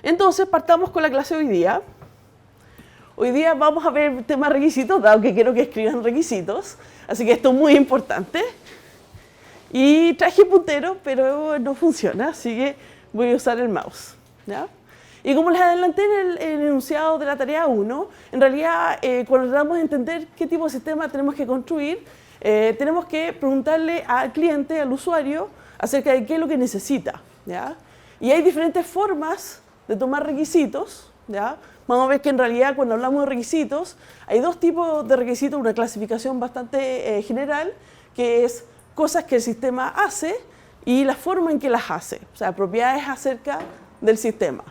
Entonces, partamos con la clase de hoy día. Hoy día vamos a ver el tema requisitos, dado que quiero que escriban requisitos, así que esto es muy importante. Y traje puntero, pero no funciona, así que voy a usar el mouse, ¿ya? Y como les adelanté en el enunciado de la tarea 1, en realidad cuando tratamos de entender qué tipo de sistema tenemos que construir, tenemos que preguntarle al cliente, al usuario, acerca de qué es lo que necesita, ¿ya? Y hay diferentes formas de tomar requisitos, ¿ya? Vamos a ver que en realidad cuando hablamos de requisitos, hay dos tipos de requisitos, una clasificación bastante general, que es cosas que el sistema hace y la forma en que las hace, o sea, propiedades acerca del sistema.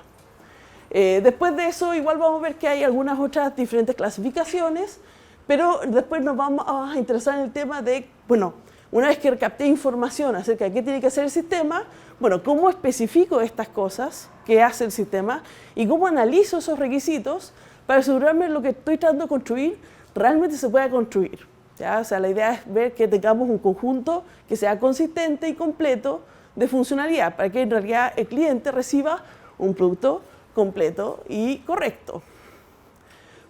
Después de eso, igual vamos a ver que hay algunas otras diferentes clasificaciones, pero después nos vamos a interesar en el tema de, bueno, una vez que capté información acerca de qué tiene que hacer el sistema, bueno, cómo especifico estas cosas que hace el sistema y cómo analizo esos requisitos para asegurarme que lo que estoy tratando de construir realmente se pueda construir, ¿ya? O sea, la idea es ver que tengamos un conjunto que sea consistente y completo de funcionalidad para que en realidad el cliente reciba un producto completo y correcto.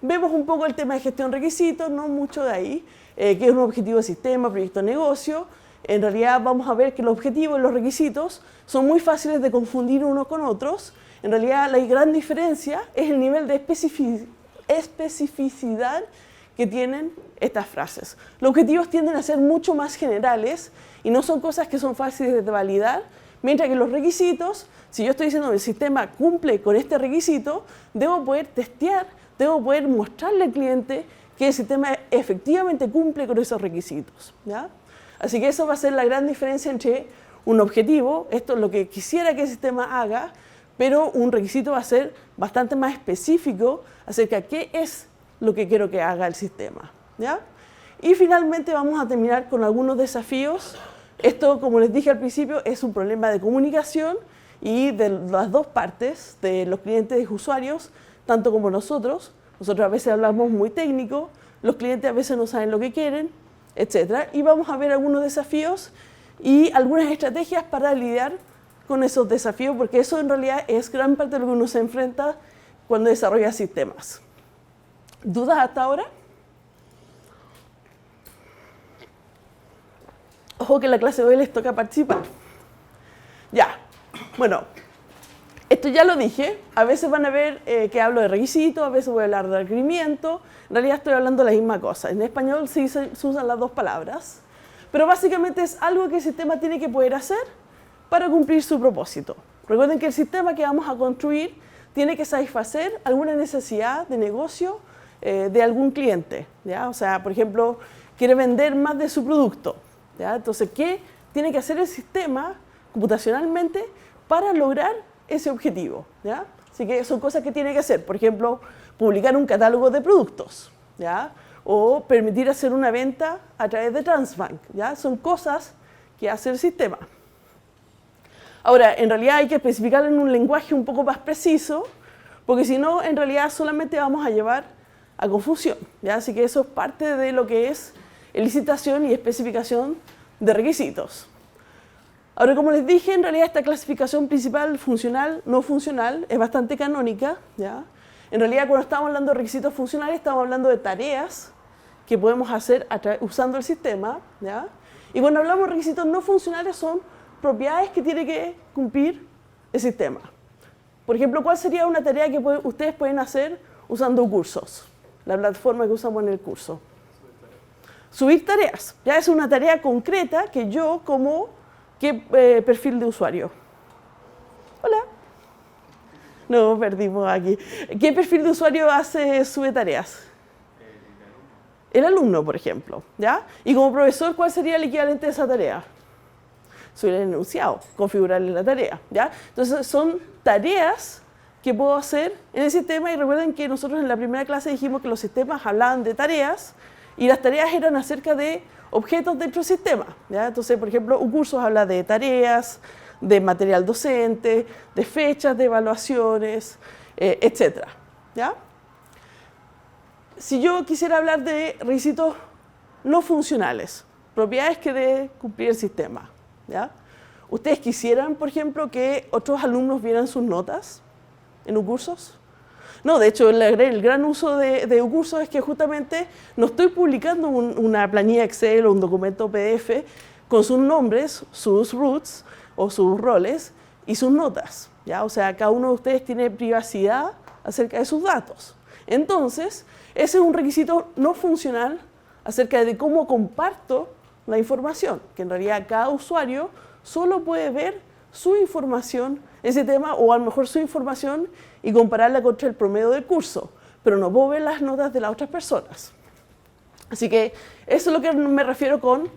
Vemos un poco el tema de gestión de requisitos, no mucho de ahí, que es un objetivo de sistema, proyecto de negocio. En realidad vamos a ver que los objetivos y los requisitos son muy fáciles de confundir unos con otros. En realidad la gran diferencia es el nivel de especificidad que tienen estas frases. Los objetivos tienden a ser mucho más generales y no son cosas que son fáciles de validar, mientras que los requisitos, si yo estoy diciendo que el sistema cumple con este requisito, debo poder testear, debo poder mostrarle al cliente que el sistema efectivamente cumple con esos requisitos, ¿ya? Así que eso va a ser la gran diferencia entre un objetivo, esto es lo que quisiera que el sistema haga, pero un requisito va a ser bastante más específico acerca de qué es lo que quiero que haga el sistema, ¿ya? Y finalmente vamos a terminar con algunos desafíos. Esto, como les dije al principio, es un problema de comunicación y de las dos partes, de los clientes y usuarios, tanto como nosotros. Nosotros a veces hablamos muy técnico, los clientes a veces no saben lo que quieren, etc. Y vamos a ver algunos desafíos y algunas estrategias para lidiar con esos desafíos, porque eso en realidad es gran parte de lo que uno se enfrenta cuando desarrolla sistemas. ¿Dudas hasta ahora? Ojo que en la clase de hoy les toca participar. Ya, bueno, esto ya lo dije, a veces van a ver que hablo de requisitos, a veces voy a hablar de requerimiento, en realidad estoy hablando de la misma cosa. En español se usan las dos palabras, pero básicamente es algo que el sistema tiene que poder hacer para cumplir su propósito. Recuerden que el sistema que vamos a construir tiene que satisfacer alguna necesidad de negocio de algún cliente, ¿ya? O sea, por ejemplo, quiere vender más de su producto, ¿ya? Entonces, ¿qué tiene que hacer el sistema computacionalmente para lograr ese objetivo, ¿ya? Así que son cosas que tiene que hacer, por ejemplo, publicar un catálogo de productos, ¿ya? O permitir hacer una venta a través de Transbank, ¿ya? Son cosas que hace el sistema. Ahora, en realidad hay que especificarlo en un lenguaje un poco más preciso, porque si no, en realidad solamente vamos a llevar a confusión, ¿ya? Así que eso es parte de lo que es licitación y especificación de requisitos. Ahora, como les dije, en realidad esta clasificación principal, funcional, no funcional, es bastante canónica, ¿ya? En realidad, cuando estamos hablando de requisitos funcionales, estamos hablando de tareas que podemos hacer usando el sistema, ¿ya? Y cuando hablamos de requisitos no funcionales, son propiedades que tiene que cumplir el sistema. Por ejemplo, ¿cuál sería una tarea que ustedes pueden hacer usando cursos? La plataforma que usamos en el curso. Subir tareas. Ya es una tarea concreta que yo ¿qué perfil de usuario? Hola. No, perdimos aquí. ¿Qué perfil de usuario sube tareas? El alumno, por ejemplo, ¿ya? Y como profesor, ¿cuál sería el equivalente de esa tarea? Subir el enunciado, configurarle la tarea, ¿ya? Entonces, son tareas que puedo hacer en el sistema, y recuerden que nosotros en la primera clase dijimos que los sistemas hablaban de tareas, y las tareas eran acerca de objetos dentro del sistema, ¿ya? Entonces, por ejemplo, un curso habla de tareas, de material docente, de fechas de evaluaciones, etc., ¿ya? si yo quisiera hablar de requisitos no funcionales, propiedades que debe cumplir el sistema, ¿ya? ¿Ustedes quisieran, por ejemplo, que otros alumnos vieran sus notas en Ucursos? No, de hecho, el gran uso de Ucursos es que justamente no estoy publicando una planilla Excel o un documento PDF con sus nombres, sus roots o sus roles y sus notas, ¿ya? O sea, cada uno de ustedes tiene privacidad acerca de sus datos. Entonces, ese es un requisito no funcional acerca de cómo comparto la información, que en realidad cada usuario solo puede ver su información, ese tema, o a lo mejor su información y compararla contra el promedio del curso, pero no puedo ver las notas de las otras personas. Así que eso es lo que me refiero con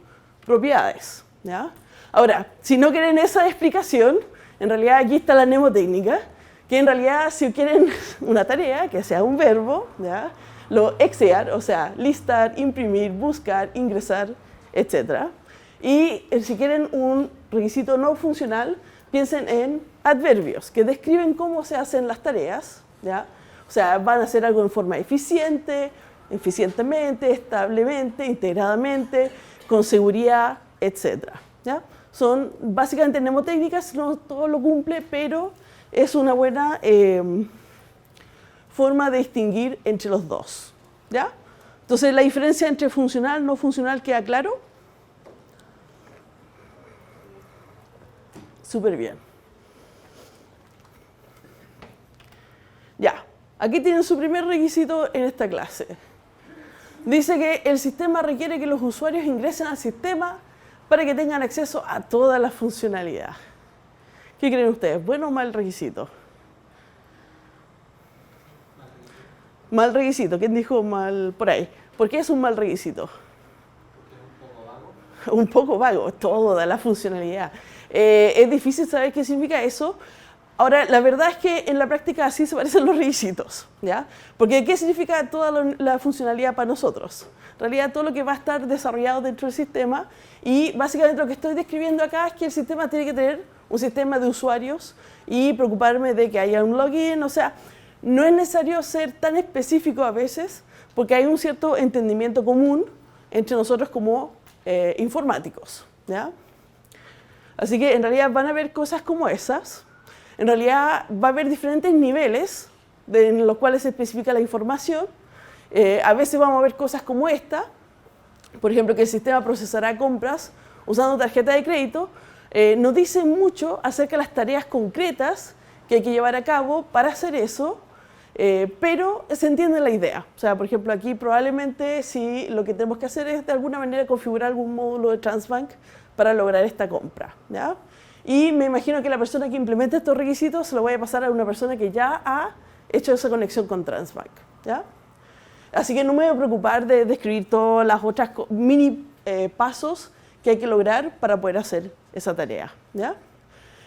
propiedades, ¿ya? Ahora, si no quieren esa explicación, en realidad aquí está la mnemotécnica, que en realidad si quieren una tarea que sea un verbo, ¿ya? Lo exear, o sea, listar, imprimir, buscar, ingresar, etc. Y si quieren un requisito no funcional, piensen en adverbios, que describen cómo se hacen las tareas, ¿ya? O sea, van a hacer algo en forma eficiente, eficientemente, establemente, integradamente, con seguridad, etc. ¿Ya? Son básicamente mnemotécnicas, no todo lo cumple, pero es una buena forma de distinguir entre los dos, ¿ya? Entonces, la diferencia entre funcional y no funcional queda claro. Súper bien. Ya, aquí tienen su primer requisito en esta clase. Dice que el sistema requiere que los usuarios ingresen al sistema para que tengan acceso a toda la funcionalidad. ¿Qué creen ustedes? ¿Bueno o mal requisito? Mal requisito. ¿Quién dijo mal por ahí? ¿Por qué es un mal requisito? Un poco vago, toda la funcionalidad. Es difícil saber qué significa eso. Ahora, la verdad es que en la práctica así se parecen los requisitos, ¿ya? Porque ¿qué significa toda la funcionalidad para nosotros? En realidad, todo lo que va a estar desarrollado dentro del sistema, y básicamente lo que estoy describiendo acá es que el sistema tiene que tener un sistema de usuarios y preocuparme de que haya un login. O sea, no es necesario ser tan específico a veces, porque hay un cierto entendimiento común entre nosotros como informáticos, ¿ya? Así que en realidad van a haber cosas como esas. En realidad va a haber diferentes niveles en los cuales se especifica la información. A veces vamos a ver cosas como esta, por ejemplo, que el sistema procesará compras usando tarjeta de crédito. Nos dice mucho acerca de las tareas concretas que hay que llevar a cabo para hacer eso, pero se entiende la idea. O sea, por ejemplo, aquí probablemente si lo que tenemos que hacer es de alguna manera configurar algún módulo de Transbank para lograr esta compra, ¿ya? Y me imagino que la persona que implemente estos requisitos se lo voy a pasar a una persona que ya ha hecho esa conexión con Transbank, ¿ya? Así que no me voy a preocupar de describir todas las otras mini pasos que hay que lograr para poder hacer esa tarea, ¿ya?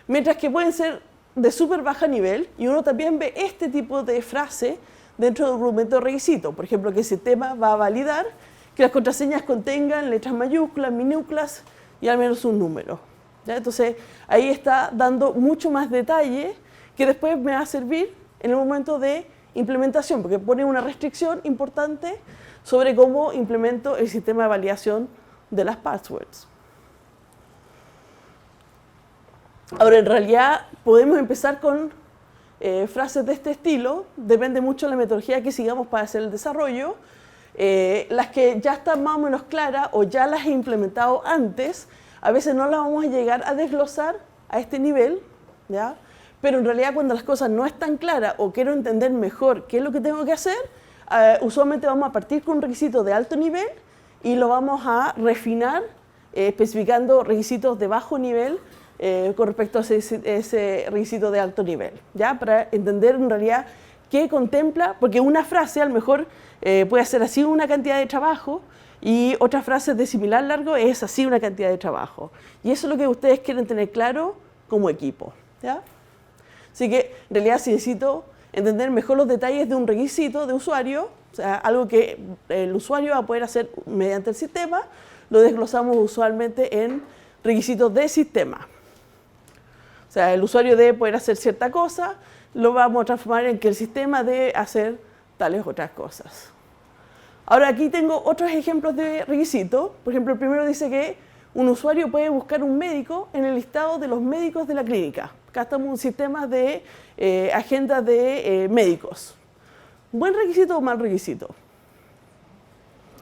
Mientras que pueden ser de súper baja nivel, y uno también ve este tipo de frase dentro de un documento de requisito. Por ejemplo, que ese sistema va a validar que las contraseñas contengan letras mayúsculas, minúsculas y al menos un número, ¿ya? Entonces, ahí está dando mucho más detalle que después me va a servir en el momento de implementación, porque pone una restricción importante sobre cómo implemento el sistema de validación de las passwords. Ahora, en realidad, podemos empezar con frases de este estilo. Depende mucho de la metodología que sigamos para hacer el desarrollo. Las que ya están más o menos claras o ya las he implementado antes, a veces no las vamos a llegar a desglosar a este nivel, ¿ya? Pero en realidad cuando las cosas no están claras o quiero entender mejor qué es lo que tengo que hacer, usualmente vamos a partir con un requisito de alto nivel y lo vamos a refinar especificando requisitos de bajo nivel con respecto a ese requisito de alto nivel, ¿ya? Para entender en realidad qué contempla, porque una frase a lo mejor puede ser así una cantidad de trabajo y otra frase de similar largo es así una cantidad de trabajo. Y eso es lo que ustedes quieren tener claro como equipo, ¿ya? Así que en realidad si necesito entender mejor los detalles de un requisito de usuario, o sea, algo que el usuario va a poder hacer mediante el sistema, lo desglosamos usualmente en requisitos de sistema. O sea, el usuario debe poder hacer cierta cosa, lo vamos a transformar en que el sistema debe hacer tales otras cosas. Ahora aquí tengo otros ejemplos de requisitos. Por ejemplo, el primero dice que un usuario puede buscar un médico en el listado de los médicos de la clínica. Acá estamos en un sistema de agenda de médicos. ¿Buen requisito o mal requisito?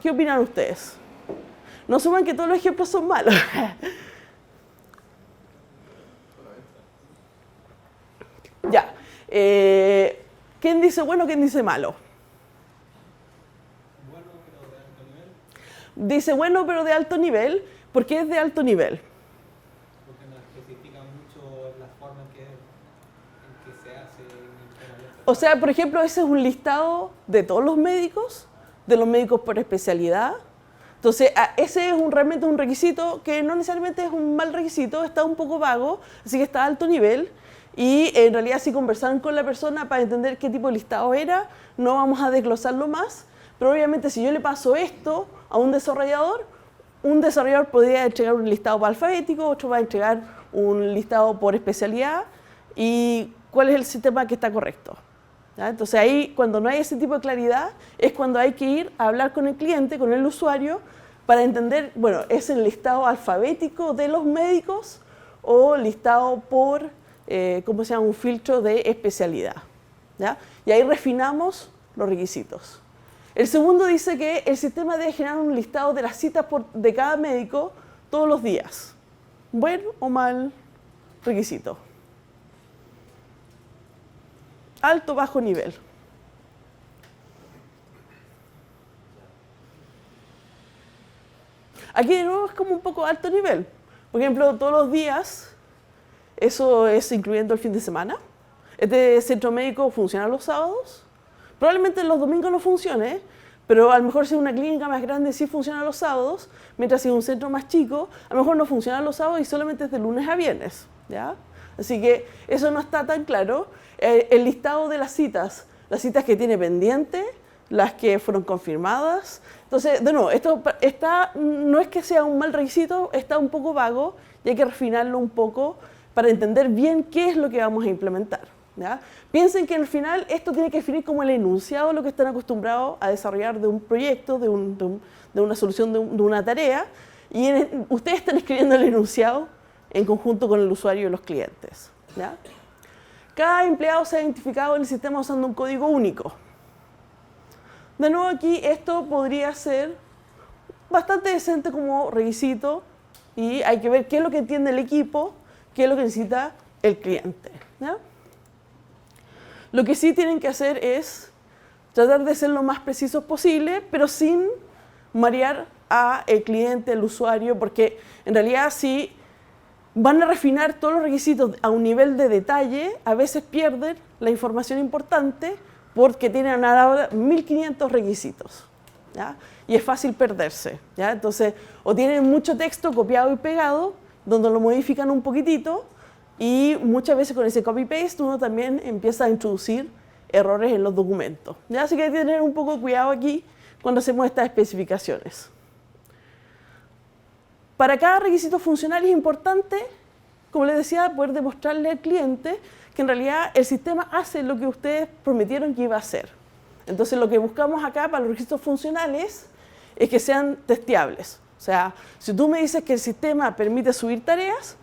¿Qué opinan ustedes? No asuman que todos los ejemplos son malos. Ya. ¿Quién dice bueno, quién dice malo? Bueno, pero de alto nivel. Dice bueno, pero de alto nivel. ¿Por qué es de alto nivel? Porque no especifica mucho la forma en que se hace. O sea, por ejemplo, ese es un listado de todos los médicos por especialidad. Entonces, ese es realmente un requisito que no necesariamente es un mal requisito, está un poco vago, así que está a alto nivel. Y en realidad, si conversaron con la persona para entender qué tipo de listado era, no vamos a desglosarlo más. Pero obviamente, si yo le paso esto a un desarrollador podría entregar un listado por alfabético, otro va a entregar un listado por especialidad. ¿Y cuál es el sistema que está correcto? ¿Ya? Entonces ahí, cuando no hay ese tipo de claridad, es cuando hay que ir a hablar con el cliente, con el usuario, para entender, bueno, ¿es el listado alfabético de los médicos o listado por, ¿cómo se llama?, un filtro de especialidad? ¿Ya? Y ahí refinamos los requisitos. El segundo dice que el sistema debe generar un listado de las citas de cada médico todos los días. ¿Buen o mal requisito? Alto o bajo nivel. Aquí de nuevo es como un poco alto nivel. Por ejemplo, todos los días, eso es incluyendo el fin de semana. Este centro médico funciona los sábados. Probablemente los domingos no funcione, pero a lo mejor si es una clínica más grande sí funciona los sábados, mientras si es un centro más chico, a lo mejor no funciona los sábados y solamente es de lunes a viernes. ¿Ya? Así que eso no está tan claro. El listado de las citas que tiene pendiente, las que fueron confirmadas. Entonces, de nuevo, esto no es que sea un mal requisito, está un poco vago y hay que refinarlo un poco para entender bien qué es lo que vamos a implementar. ¿Ya? Piensen que al final esto tiene que definir como el enunciado lo que están acostumbrados a desarrollar de un proyecto, de una solución, de una tarea, y ustedes están escribiendo el enunciado en conjunto con el usuario y los clientes. ¿Ya? Cada empleado se ha identificado en el sistema usando un código único. De nuevo aquí esto podría ser bastante decente como requisito y hay que ver qué es lo que entiende el equipo, qué es lo que necesita el cliente. ¿Ya? Lo que sí tienen que hacer es tratar de ser lo más precisos posible, pero sin marear al cliente, al usuario, porque en realidad si van a refinar todos los requisitos a un nivel de detalle, a veces pierden la información importante porque tienen ahora 1500 requisitos. ¿Ya? Y es fácil perderse. ¿Ya? Entonces, o tienen mucho texto copiado y pegado, donde lo modifican un poquitito, y muchas veces con ese copy-paste uno también empieza a introducir errores en los documentos. ¿Ya? Así que hay que tener un poco de cuidado aquí cuando hacemos estas especificaciones. Para cada requisito funcional es importante, como les decía, poder demostrarle al cliente que en realidad el sistema hace lo que ustedes prometieron que iba a hacer. Entonces lo que buscamos acá para los requisitos funcionales es que sean testeables. O sea, si tú me dices que el sistema permite subir tareas,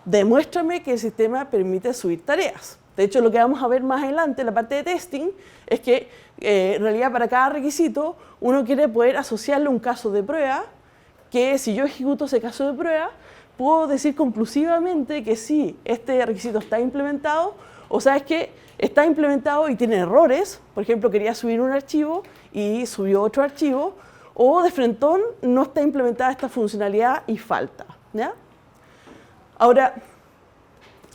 demuéstrame que el sistema permite subir tareas. De hecho, lo que vamos a ver más adelante en la parte de testing es que en realidad para cada requisito uno quiere poder asociarle un caso de prueba que si yo ejecuto ese caso de prueba puedo decir conclusivamente que sí, este requisito está implementado o sabes que está implementado y tiene errores. Por ejemplo, quería subir un archivo y subió otro archivo o de frentón no está implementada esta funcionalidad y falta. ¿Ya? Ahora,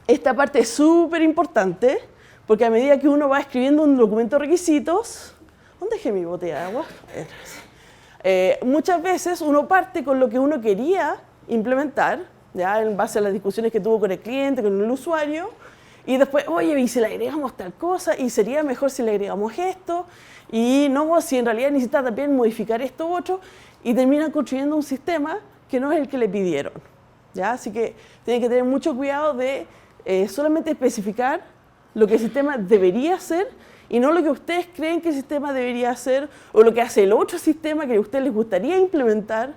esta parte es súper importante porque a medida que uno va escribiendo un documento de requisitos, ¿dónde dejé mi botella de agua? Muchas veces uno parte con lo que uno quería implementar, ya en base a las discusiones que tuvo con el cliente, con el usuario, y después, oye, ¿y si le agregamos tal cosa? ¿Y sería mejor si le agregamos esto? Y no, si en realidad necesita también modificar esto u otro, y terminan construyendo un sistema que no es el que le pidieron. ¿Ya? Así que tienen que tener mucho cuidado de solamente especificar lo que el sistema debería hacer y no lo que ustedes creen que el sistema debería hacer o lo que hace el otro sistema que a ustedes les gustaría implementar.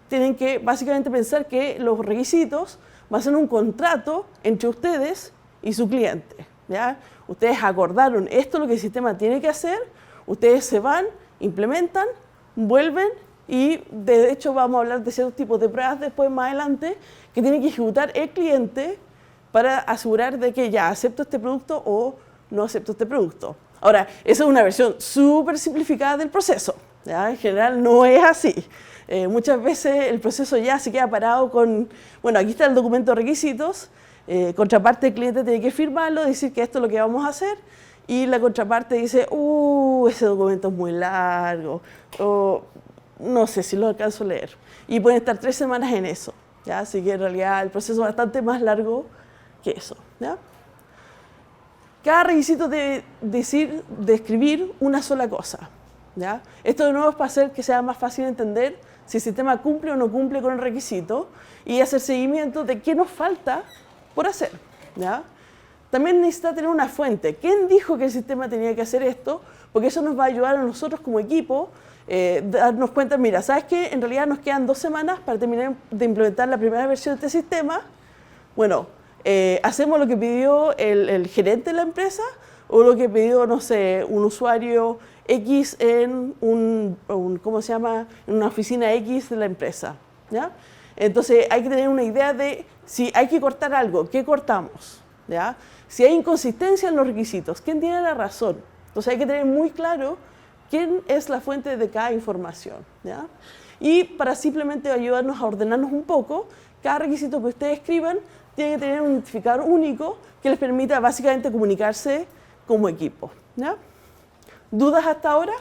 Tienen que básicamente pensar que los requisitos van a ser un contrato entre ustedes y su cliente, ¿ya? Ustedes acordaron esto es lo que el sistema tiene que hacer, ustedes se van, implementan, vuelven y de hecho vamos a hablar de ciertos tipos de pruebas después más adelante que tiene que ejecutar el cliente para asegurar de que ya acepto este producto o no acepto este producto. Ahora, esa es una versión súper simplificada del proceso, ¿ya? En general no es así. Muchas veces el proceso ya se queda parado con, bueno, aquí está el documento de requisitos, contraparte del cliente tiene que firmarlo, decir que esto es lo que vamos a hacer, y la contraparte dice, ese documento es muy largo, o no sé si lo alcanzo a leer. Y pueden estar 3 semanas en eso, ¿ya? Así que en realidad el proceso es bastante más largo que eso, ¿ya? Cada requisito debe describir una sola cosa, ¿ya? Esto de nuevo es para hacer que sea más fácil entender si el sistema cumple o no cumple con el requisito y hacer seguimiento de qué nos falta por hacer, ¿ya? También necesita tener una fuente. ¿Quién dijo que el sistema tenía que hacer esto? Porque eso nos va a ayudar a nosotros como equipo darnos cuenta, mira, ¿sabes qué? En realidad nos quedan 2 semanas para terminar de implementar la primera versión de este sistema. Bueno, ¿hacemos lo que pidió el gerente de la empresa o lo que pidió, no sé, un usuario X en ¿cómo se llama? En una oficina X de la empresa, ¿ya? Entonces hay que tener una idea de si hay que cortar algo, ¿qué cortamos? ¿Ya? Si hay inconsistencia en los requisitos, ¿quién tiene la razón? Entonces hay que tener muy claro quién es la fuente de cada información, ¿ya? Y para simplemente ayudarnos a ordenarnos un poco, cada requisito que ustedes escriban tiene que tener un identificador único que les permita básicamente comunicarse como equipo, ¿ya? ¿Dudas hasta ahora?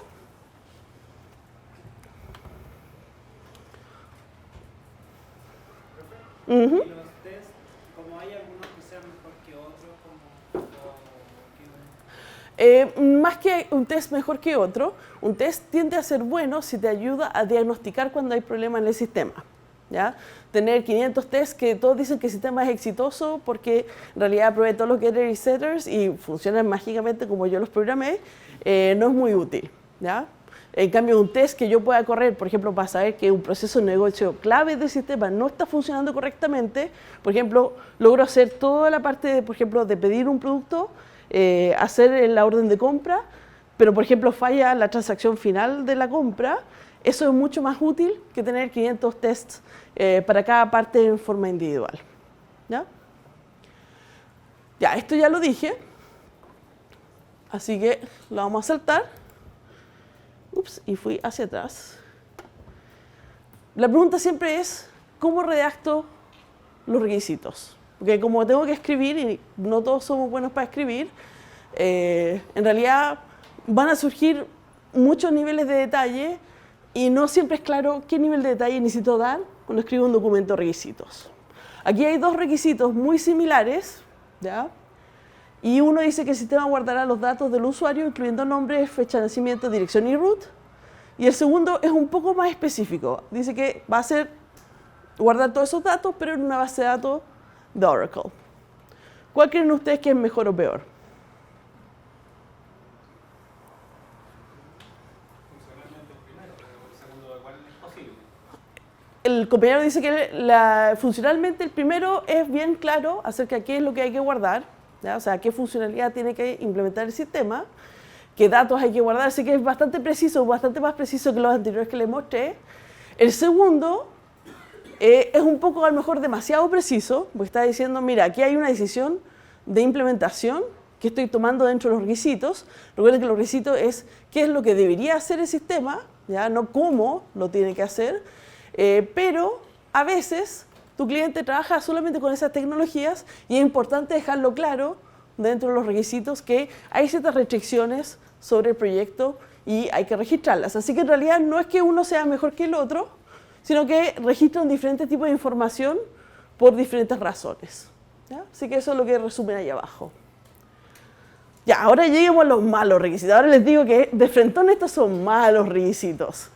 Y los test, como hay algunos que sean mejor que otros, Más que un test mejor que otro, un test tiende a ser bueno si te ayuda a diagnosticar cuando hay problemas en el sistema, ¿ya? Tener 500 tests que todos dicen que el sistema es exitoso porque en realidad probé todos los getters y setters y funcionan mágicamente como yo los programé, no es muy útil, ¿ya? En cambio, un test que yo pueda correr, por ejemplo, para saber que un proceso de negocio clave del sistema no está funcionando correctamente, por ejemplo, logro hacer toda la parte, de, por ejemplo, de pedir un producto, hacer la orden de compra, pero, por ejemplo, falla la transacción final de la compra, eso es mucho más útil que tener 500 tests para cada parte en forma individual, ¿ya? Ya, esto ya lo dije, así que lo vamos a saltar. Ups, y fui hacia atrás. La pregunta siempre es, ¿cómo redacto los requisitos? Porque como tengo que escribir, y no todos somos buenos para escribir, en realidad van a surgir muchos niveles de detalle y no siempre es claro qué nivel de detalle necesito dar cuando escribo un documento de requisitos. Aquí hay 2 requisitos muy similares, ¿ya? Y uno dice que el sistema guardará los datos del usuario, incluyendo nombre, fecha de nacimiento, dirección y root. Y el segundo es un poco más específico. Dice que va a guardar todos esos datos, pero en una base de datos de Oracle. ¿Cuál creen ustedes que es mejor o peor? Funcionalmente el primero, pero el segundo igual es posible. El compañero dice que funcionalmente el primero es bien claro acerca de qué es lo que hay que guardar, ¿ya? O sea, qué funcionalidad tiene que implementar el sistema, qué datos hay que guardar, así que es bastante preciso, bastante más preciso que los anteriores que les mostré. El segundo es un poco a lo mejor demasiado preciso, porque está diciendo, mira, aquí hay una decisión de implementación que estoy tomando dentro de los requisitos. Recuerden que los requisitos es qué es lo que debería hacer el sistema, ¿ya? No cómo lo tiene que hacer, pero a veces tu cliente trabaja solamente con esas tecnologías y es importante dejarlo claro dentro de los requisitos que hay ciertas restricciones sobre el proyecto y hay que registrarlas. Así que en realidad no es que uno sea mejor que el otro, sino que registran diferentes tipos de información por diferentes razones, ¿ya? Así que eso es lo que resumen ahí abajo. Ya, ahora lleguemos a los malos requisitos. Ahora les digo que de frentón estos son malos requisitos.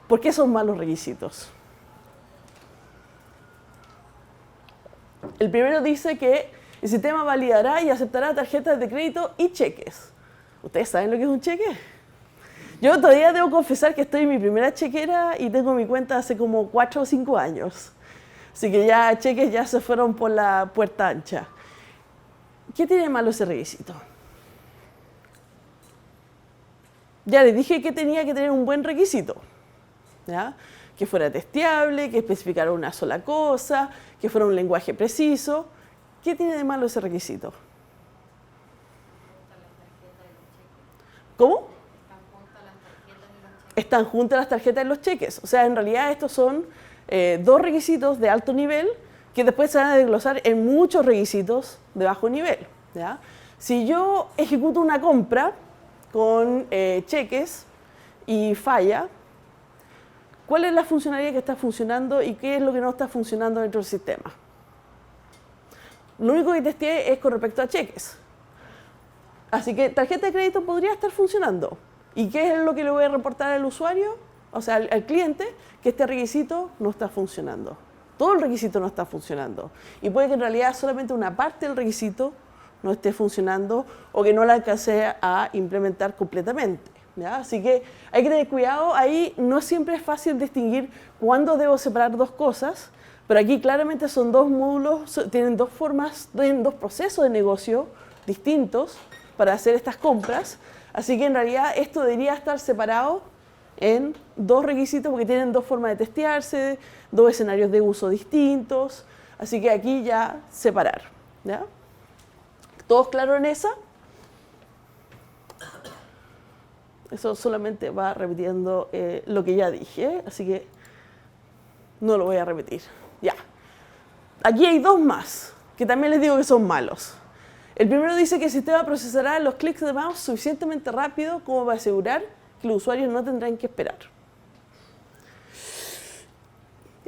¿Por qué son malos requisitos? El primero dice que el sistema validará y aceptará tarjetas de crédito y cheques. ¿Ustedes saben lo que es un cheque? Yo todavía debo confesar que estoy en mi primera chequera y tengo mi cuenta hace como 4 o 5 años. Así que ya cheques ya se fueron por la puerta ancha. ¿Qué tiene de malo ese requisito? Ya les dije que tenía que tener un buen requisito, ¿ya? Que fuera testeable, que especificara una sola cosa, que fuera un lenguaje preciso. ¿Qué tiene de malo ese requisito? ¿Cómo? Están juntas las tarjetas y los cheques. O sea, en realidad estos son dos requisitos de alto nivel que después se van a desglosar en muchos requisitos de bajo nivel, ¿ya? Si yo ejecuto una compra con cheques y falla, ¿cuál es la funcionalidad que está funcionando y qué es lo que no está funcionando dentro del sistema? Lo único que testé es con respecto a cheques. Así que tarjeta de crédito podría estar funcionando. ¿Y qué es lo que le voy a reportar al usuario? O sea, al cliente, que este requisito no está funcionando. Todo el requisito no está funcionando. Y puede que en realidad solamente una parte del requisito no esté funcionando o que no la alcance a implementar completamente, ¿ya? Así que hay que tener cuidado. Ahí no siempre es fácil distinguir cuándo debo separar dos cosas, pero aquí claramente son dos módulos, tienen dos formas, tienen dos procesos de negocio distintos para hacer estas compras. Así que en realidad esto debería estar separado en dos requisitos porque tienen dos formas de testearse, dos escenarios de uso distintos. Así que aquí ya separar, ¿ya? ¿Todos claros en esa? Eso solamente va repitiendo lo que ya dije, así que no lo voy a repetir. Ya. Aquí hay dos más, que también les digo que son malos. El primero dice que el sistema procesará los clics de mouse suficientemente rápido como para asegurar que los usuarios no tendrán que esperar.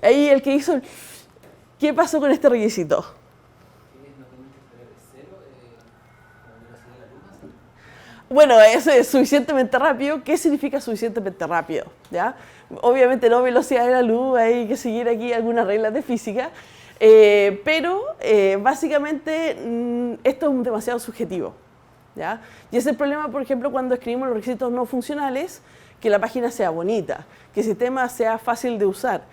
Ahí el que hizo... ¿Qué pasó con este requisito? Bueno, eso es suficientemente rápido. ¿Qué significa suficientemente rápido? ¿Ya? Obviamente no velocidad de la luz, hay que seguir aquí algunas reglas de física, pero básicamente esto es demasiado subjetivo, ¿ya? Y ese es el problema, por ejemplo, cuando escribimos los requisitos no funcionales, que la página sea bonita, que el sistema sea fácil de usar.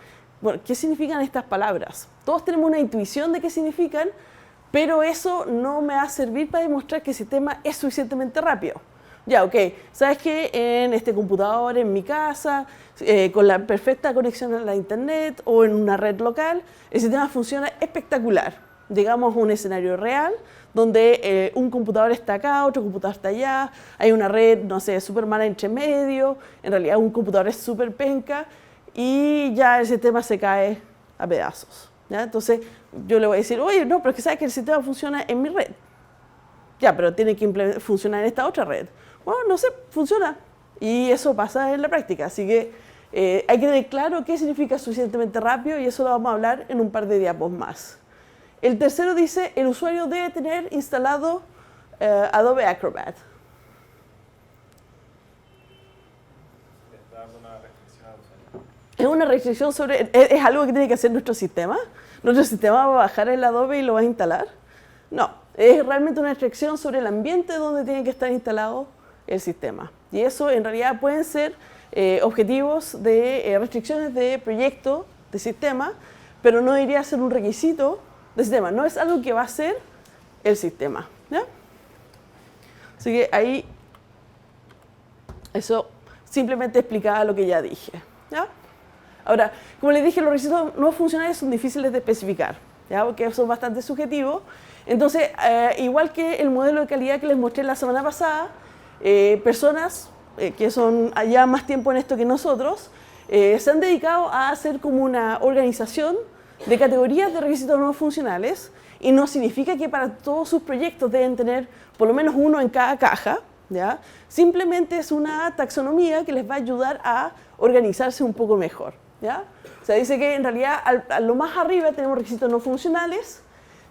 Bueno, ¿qué significan estas palabras? Todos tenemos una intuición de qué significan, pero eso no me va a servir para demostrar que el sistema es suficientemente rápido. Ya, ok, sabes que en este computador, en mi casa, con la perfecta conexión a la internet o en una red local, el sistema funciona espectacular. Llegamos a un escenario real donde un computador está acá, otro computador está allá, hay una red, no sé, súper mala entre medio, en realidad un computador es súper penca y ya el sistema se cae a pedazos, ¿ya? Entonces yo le voy a decir, oye, no, pero es que sabes que el sistema funciona en mi red. Ya, pero tiene que funcionar en esta otra red. Bueno, no sé, funciona. Y eso pasa en la práctica. Así que hay que tener claro qué significa suficientemente rápido y eso lo vamos a hablar en un par de diapos más. El tercero dice, el usuario debe tener instalado Adobe Acrobat. Es una restricción sobre... ¿Es algo que tiene que hacer nuestro sistema? ¿Nuestro sistema va a bajar el Adobe y lo va a instalar? No, es realmente una restricción sobre el ambiente donde tiene que estar instalado el sistema. Y eso en realidad pueden ser objetivos de restricciones de proyecto de sistema, pero no debería ser un requisito de sistema. No es algo que va a hacer el sistema, ¿ya? Así que ahí eso simplemente explicaba lo que ya dije, ¿ya? Ahora, como les dije, los requisitos no funcionales son difíciles de especificar, ¿ya? Porque son bastante subjetivos. Entonces, igual que el modelo de calidad que les mostré la semana pasada, personas que son allá más tiempo en esto que nosotros, se han dedicado a hacer como una organización de categorías de requisitos no funcionales, y no significa que para todos sus proyectos deben tener por lo menos uno en cada caja, ¿ya? Simplemente es una taxonomía que les va a ayudar a organizarse un poco mejor, ¿ya? O sea, dice que en realidad a lo más arriba tenemos requisitos no funcionales,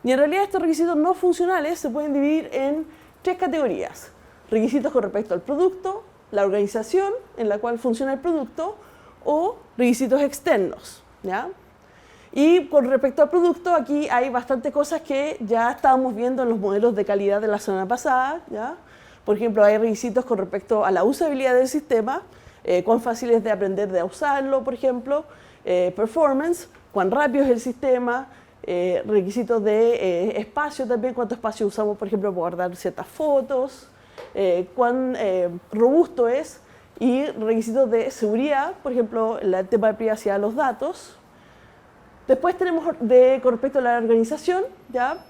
y en realidad estos requisitos no funcionales se pueden dividir en 3 categorías. Requisitos con respecto al producto, la organización en la cual funciona el producto, o requisitos externos, ¿ya? Y con respecto al producto, aquí hay bastantes cosas que ya estábamos viendo en los modelos de calidad de la semana pasada, ¿ya? Por ejemplo, hay requisitos con respecto a la usabilidad del sistema, cuán fácil es de aprender de usarlo, por ejemplo, performance, cuán rápido es el sistema, requisitos de espacio también, cuánto espacio usamos, por ejemplo, para guardar ciertas fotos, cuán robusto es, y requisitos de seguridad, por ejemplo, el tema de privacidad de los datos. Después tenemos con respecto a la organización, ¿ya?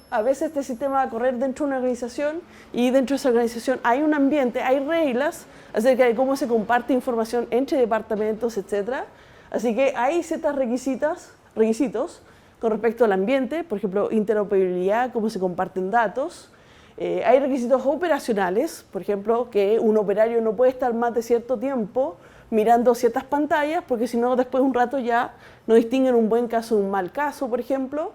A veces este sistema va a correr dentro de una organización y dentro de esa organización hay un ambiente, hay reglas acerca de cómo se comparte información entre departamentos, etc. Así que hay ciertos requisitos con respecto al ambiente, por ejemplo, interoperabilidad, cómo se comparten datos. Hay requisitos operacionales, por ejemplo, que un operario no puede estar más de cierto tiempo mirando ciertas pantallas, porque si no, después de un rato ya no distinguen un buen caso de un mal caso, por ejemplo.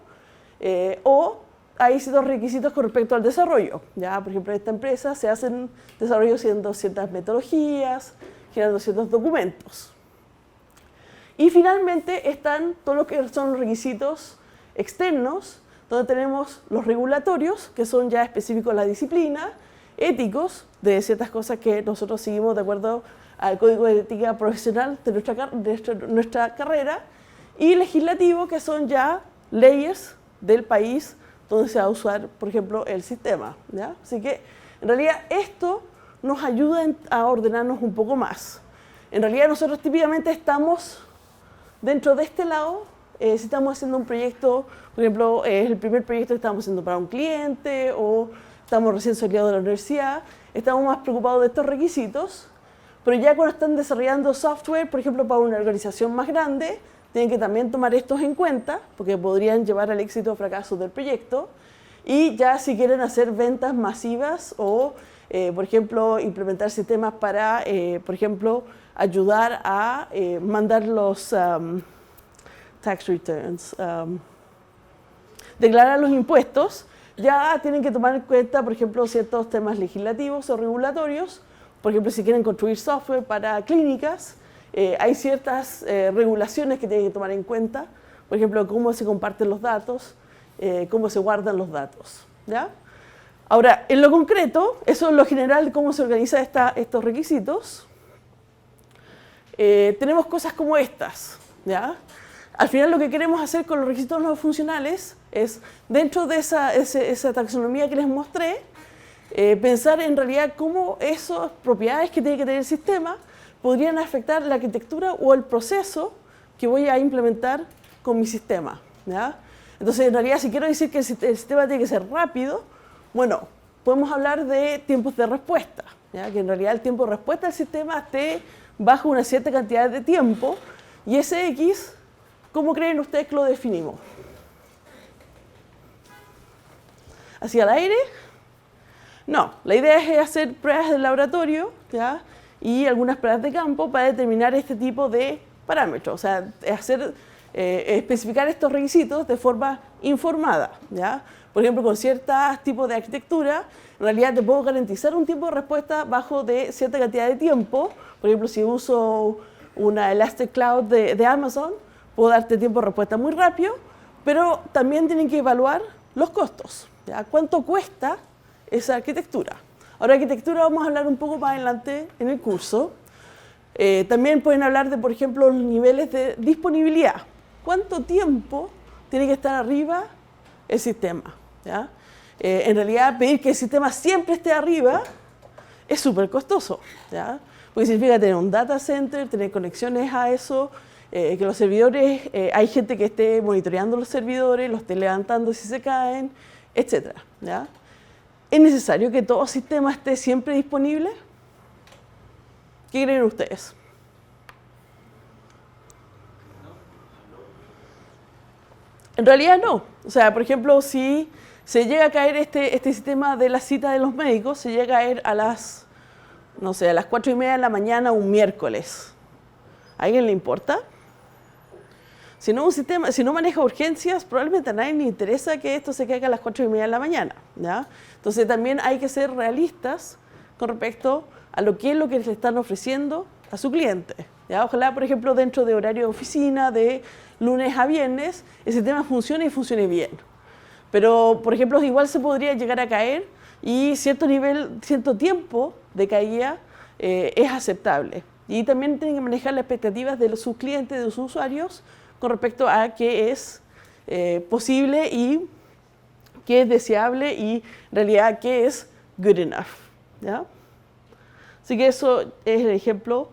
O hay ciertos requisitos con respecto al desarrollo. ¿Ya? Por ejemplo, en esta empresa se hacen desarrollos haciendo ciertas metodologías, generando ciertos documentos. Y finalmente están todo lo que son los requisitos externos, donde tenemos los regulatorios, que son ya específicos a la disciplina, éticos, de ciertas cosas que nosotros seguimos de acuerdo al código de ética profesional de nuestra carrera, y legislativo, que son ya leyes del país donde se va a usar, por ejemplo, el sistema. ¿Ya? Así que, en realidad, esto nos ayuda a ordenarnos un poco más. En realidad, nosotros típicamente estamos dentro de este lado. Si estamos haciendo un proyecto, por ejemplo, es el primer proyecto que estamos haciendo para un cliente, o estamos recién salidos de la universidad, estamos más preocupados de estos requisitos, pero ya cuando están desarrollando software, por ejemplo, para una organización más grande, tienen que también tomar estos en cuenta, porque podrían llevar al éxito o fracaso del proyecto, y ya si quieren hacer ventas masivas o, por ejemplo, implementar sistemas para, por ejemplo, ayudar a mandar los tax returns, declarar los impuestos, ya tienen que tomar en cuenta, por ejemplo, ciertos temas legislativos o regulatorios. Por ejemplo, si quieren construir software para clínicas, hay ciertas regulaciones que tienen que tomar en cuenta. Por ejemplo, cómo se comparten los datos, cómo se guardan los datos. ¿Ya? Ahora, en lo concreto, eso en lo general, cómo se organizan estos requisitos. Tenemos cosas como estas. ¿Ya? Al final lo que queremos hacer con los requisitos no funcionales es, dentro de esa taxonomía que les mostré, pensar en realidad cómo esas propiedades que tiene que tener el sistema podrían afectar la arquitectura o el proceso que voy a implementar con mi sistema. ¿Ya? Entonces, en realidad, si quiero decir que el sistema tiene que ser rápido, bueno, podemos hablar de tiempos de respuesta. ¿Ya? Que en realidad el tiempo de respuesta del sistema esté bajo una cierta cantidad de tiempo, y ese X, ¿cómo creen ustedes que lo definimos? ¿Hacia el aire? No, la idea es hacer pruebas de laboratorio, ¿ya? Y algunas pruebas de campo para determinar este tipo de parámetros, o sea, especificar estos requisitos de forma informada. ¿Ya? Por ejemplo, con ciertos tipos de arquitectura, en realidad te puedo garantizar un tiempo de respuesta bajo de cierta cantidad de tiempo. Por ejemplo, si uso una Elastic Cloud de Amazon, puedo darte tiempo de respuesta muy rápido, pero también tienen que evaluar los costos. ¿Ya? ¿Cuánto cuesta esa arquitectura? Ahora, arquitectura vamos a hablar un poco más adelante en el curso. También pueden hablar de, por ejemplo, los niveles de disponibilidad. ¿Cuánto tiempo tiene que estar arriba el sistema? ¿Ya? En realidad, pedir que el sistema siempre esté arriba es súper costoso. ¿Ya? Porque significa tener un data center, tener conexiones a eso, que los servidores, hay gente que esté monitoreando los servidores, los esté levantando si se caen, etc. ¿Ya? ¿Es necesario que todo sistema esté siempre disponible? ¿Qué creen ustedes? En realidad no. O sea, por ejemplo, si se llega a caer este sistema de la cita de los médicos, se llega a caer a las, no sé, a las 4:30 de la mañana un miércoles. ¿A alguien le importa? Si no, si no maneja urgencias, probablemente a nadie le interesa que esto se caiga a las 4:30 de la mañana. ¿Ya? Entonces también hay que ser realistas con respecto a lo que le están ofreciendo a su cliente. ¿Ya? Ojalá, por ejemplo, dentro de horario de oficina, de lunes a viernes, el sistema funcione y funcione bien. Pero, por ejemplo, igual se podría llegar a caer y cierto tiempo de caída es aceptable. Y también tienen que manejar las expectativas de sus clientes, de sus usuarios, con respecto a qué es posible y qué es deseable y en realidad qué es good enough. ¿Ya? Así que eso es el ejemplo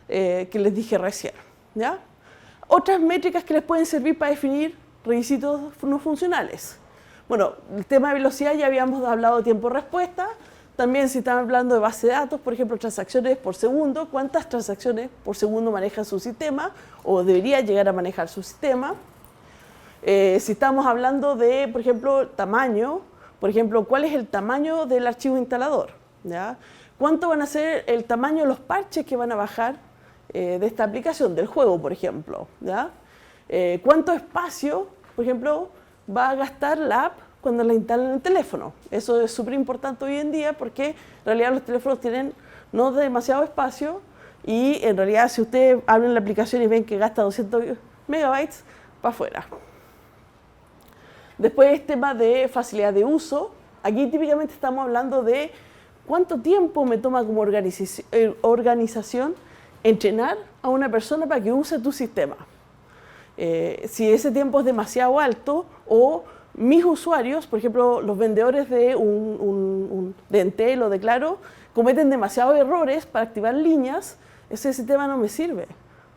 que les dije recién. ¿Ya? Otras métricas que les pueden servir para definir requisitos no funcionales. Bueno, el tema de velocidad ya habíamos hablado de tiempo de respuesta. También si están hablando de base de datos, por ejemplo, transacciones por segundo, ¿cuántas transacciones por segundo maneja su sistema o debería llegar a manejar su sistema? Si estamos hablando de, por ejemplo, tamaño, por ejemplo, ¿cuál es el tamaño del archivo instalador? ¿Ya? ¿Cuánto van a ser el tamaño de los parches que van a bajar de esta aplicación, del juego, por ejemplo? ¿Ya? ¿Cuánto espacio, por ejemplo, va a gastar la app cuando la instalan en el teléfono? Eso es súper importante hoy en día porque en realidad los teléfonos tienen no demasiado espacio y en realidad si ustedes abren la aplicación y ven que gasta 200 megabytes, para afuera. Después, tema de facilidad de uso. Aquí típicamente estamos hablando de cuánto tiempo me toma como organización entrenar a una persona para que use tu sistema. Si ese tiempo es demasiado alto o mis usuarios, por ejemplo, los vendedores de de Entel o de Claro, cometen demasiados errores para activar líneas, ese sistema no me sirve.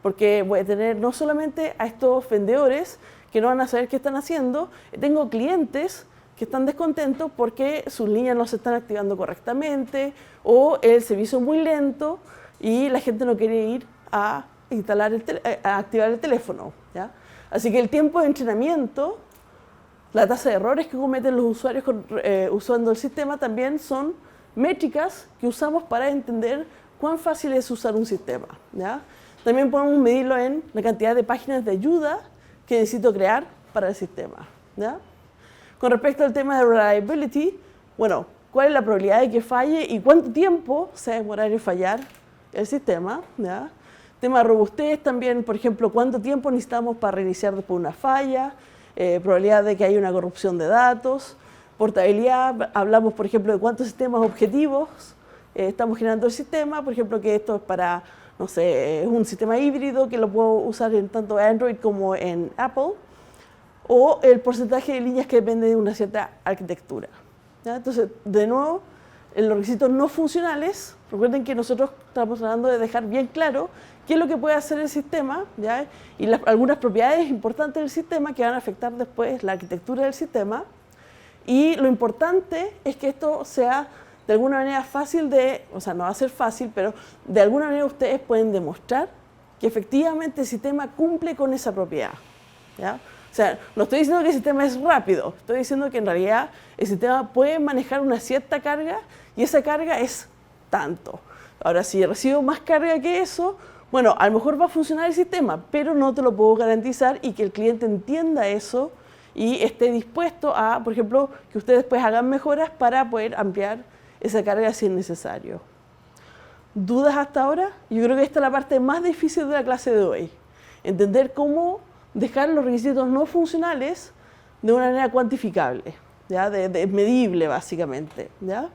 Porque voy a tener no solamente a estos vendedores que no van a saber qué están haciendo, tengo clientes que están descontentos porque sus líneas no se están activando correctamente o el servicio es muy lento y la gente no quiere ir a activar el teléfono. ¿Ya? Así que el tiempo de entrenamiento, la tasa de errores que cometen los usuarios usando el sistema también son métricas que usamos para entender cuán fácil es usar un sistema. ¿Ya? También podemos medirlo en la cantidad de páginas de ayuda que necesito crear para el sistema. ¿Ya? Con respecto al tema de reliability, bueno, ¿cuál es la probabilidad de que falle y cuánto tiempo se va a demorar en fallar el sistema? ¿Ya? Tema de robustez también, por ejemplo, ¿cuánto tiempo necesitamos para reiniciar después de una falla? Probabilidad de que haya una corrupción de datos. Portabilidad, hablamos, por ejemplo, de cuántos sistemas objetivos estamos generando el sistema. Por ejemplo, que esto es para, no sé, es un sistema híbrido que lo puedo usar en tanto Android como en Apple. O el porcentaje de líneas que depende de una cierta arquitectura. ¿Ya? Entonces, de nuevo, en los requisitos no funcionales, recuerden que nosotros estamos tratando de dejar bien claro qué es lo que puede hacer el sistema, ¿ya? Y algunas propiedades importantes del sistema que van a afectar después la arquitectura del sistema. Y lo importante es que esto sea de alguna manera fácil o sea, no va a ser fácil, pero de alguna manera ustedes pueden demostrar que efectivamente el sistema cumple con esa propiedad. ¿Ya? O sea, no estoy diciendo que el sistema es rápido, estoy diciendo que en realidad el sistema puede manejar una cierta carga y esa carga es tanto. Ahora, si recibo más carga que eso, bueno, a lo mejor va a funcionar el sistema, pero no te lo puedo garantizar y que el cliente entienda eso y esté dispuesto a, por ejemplo, que ustedes después hagan mejoras para poder ampliar esa carga si es necesario. ¿Dudas hasta ahora? Yo creo que esta es la parte más difícil de la clase de hoy. Entender cómo dejar los requisitos no funcionales de una manera cuantificable, ¿ya? De medible básicamente. ¿Ya?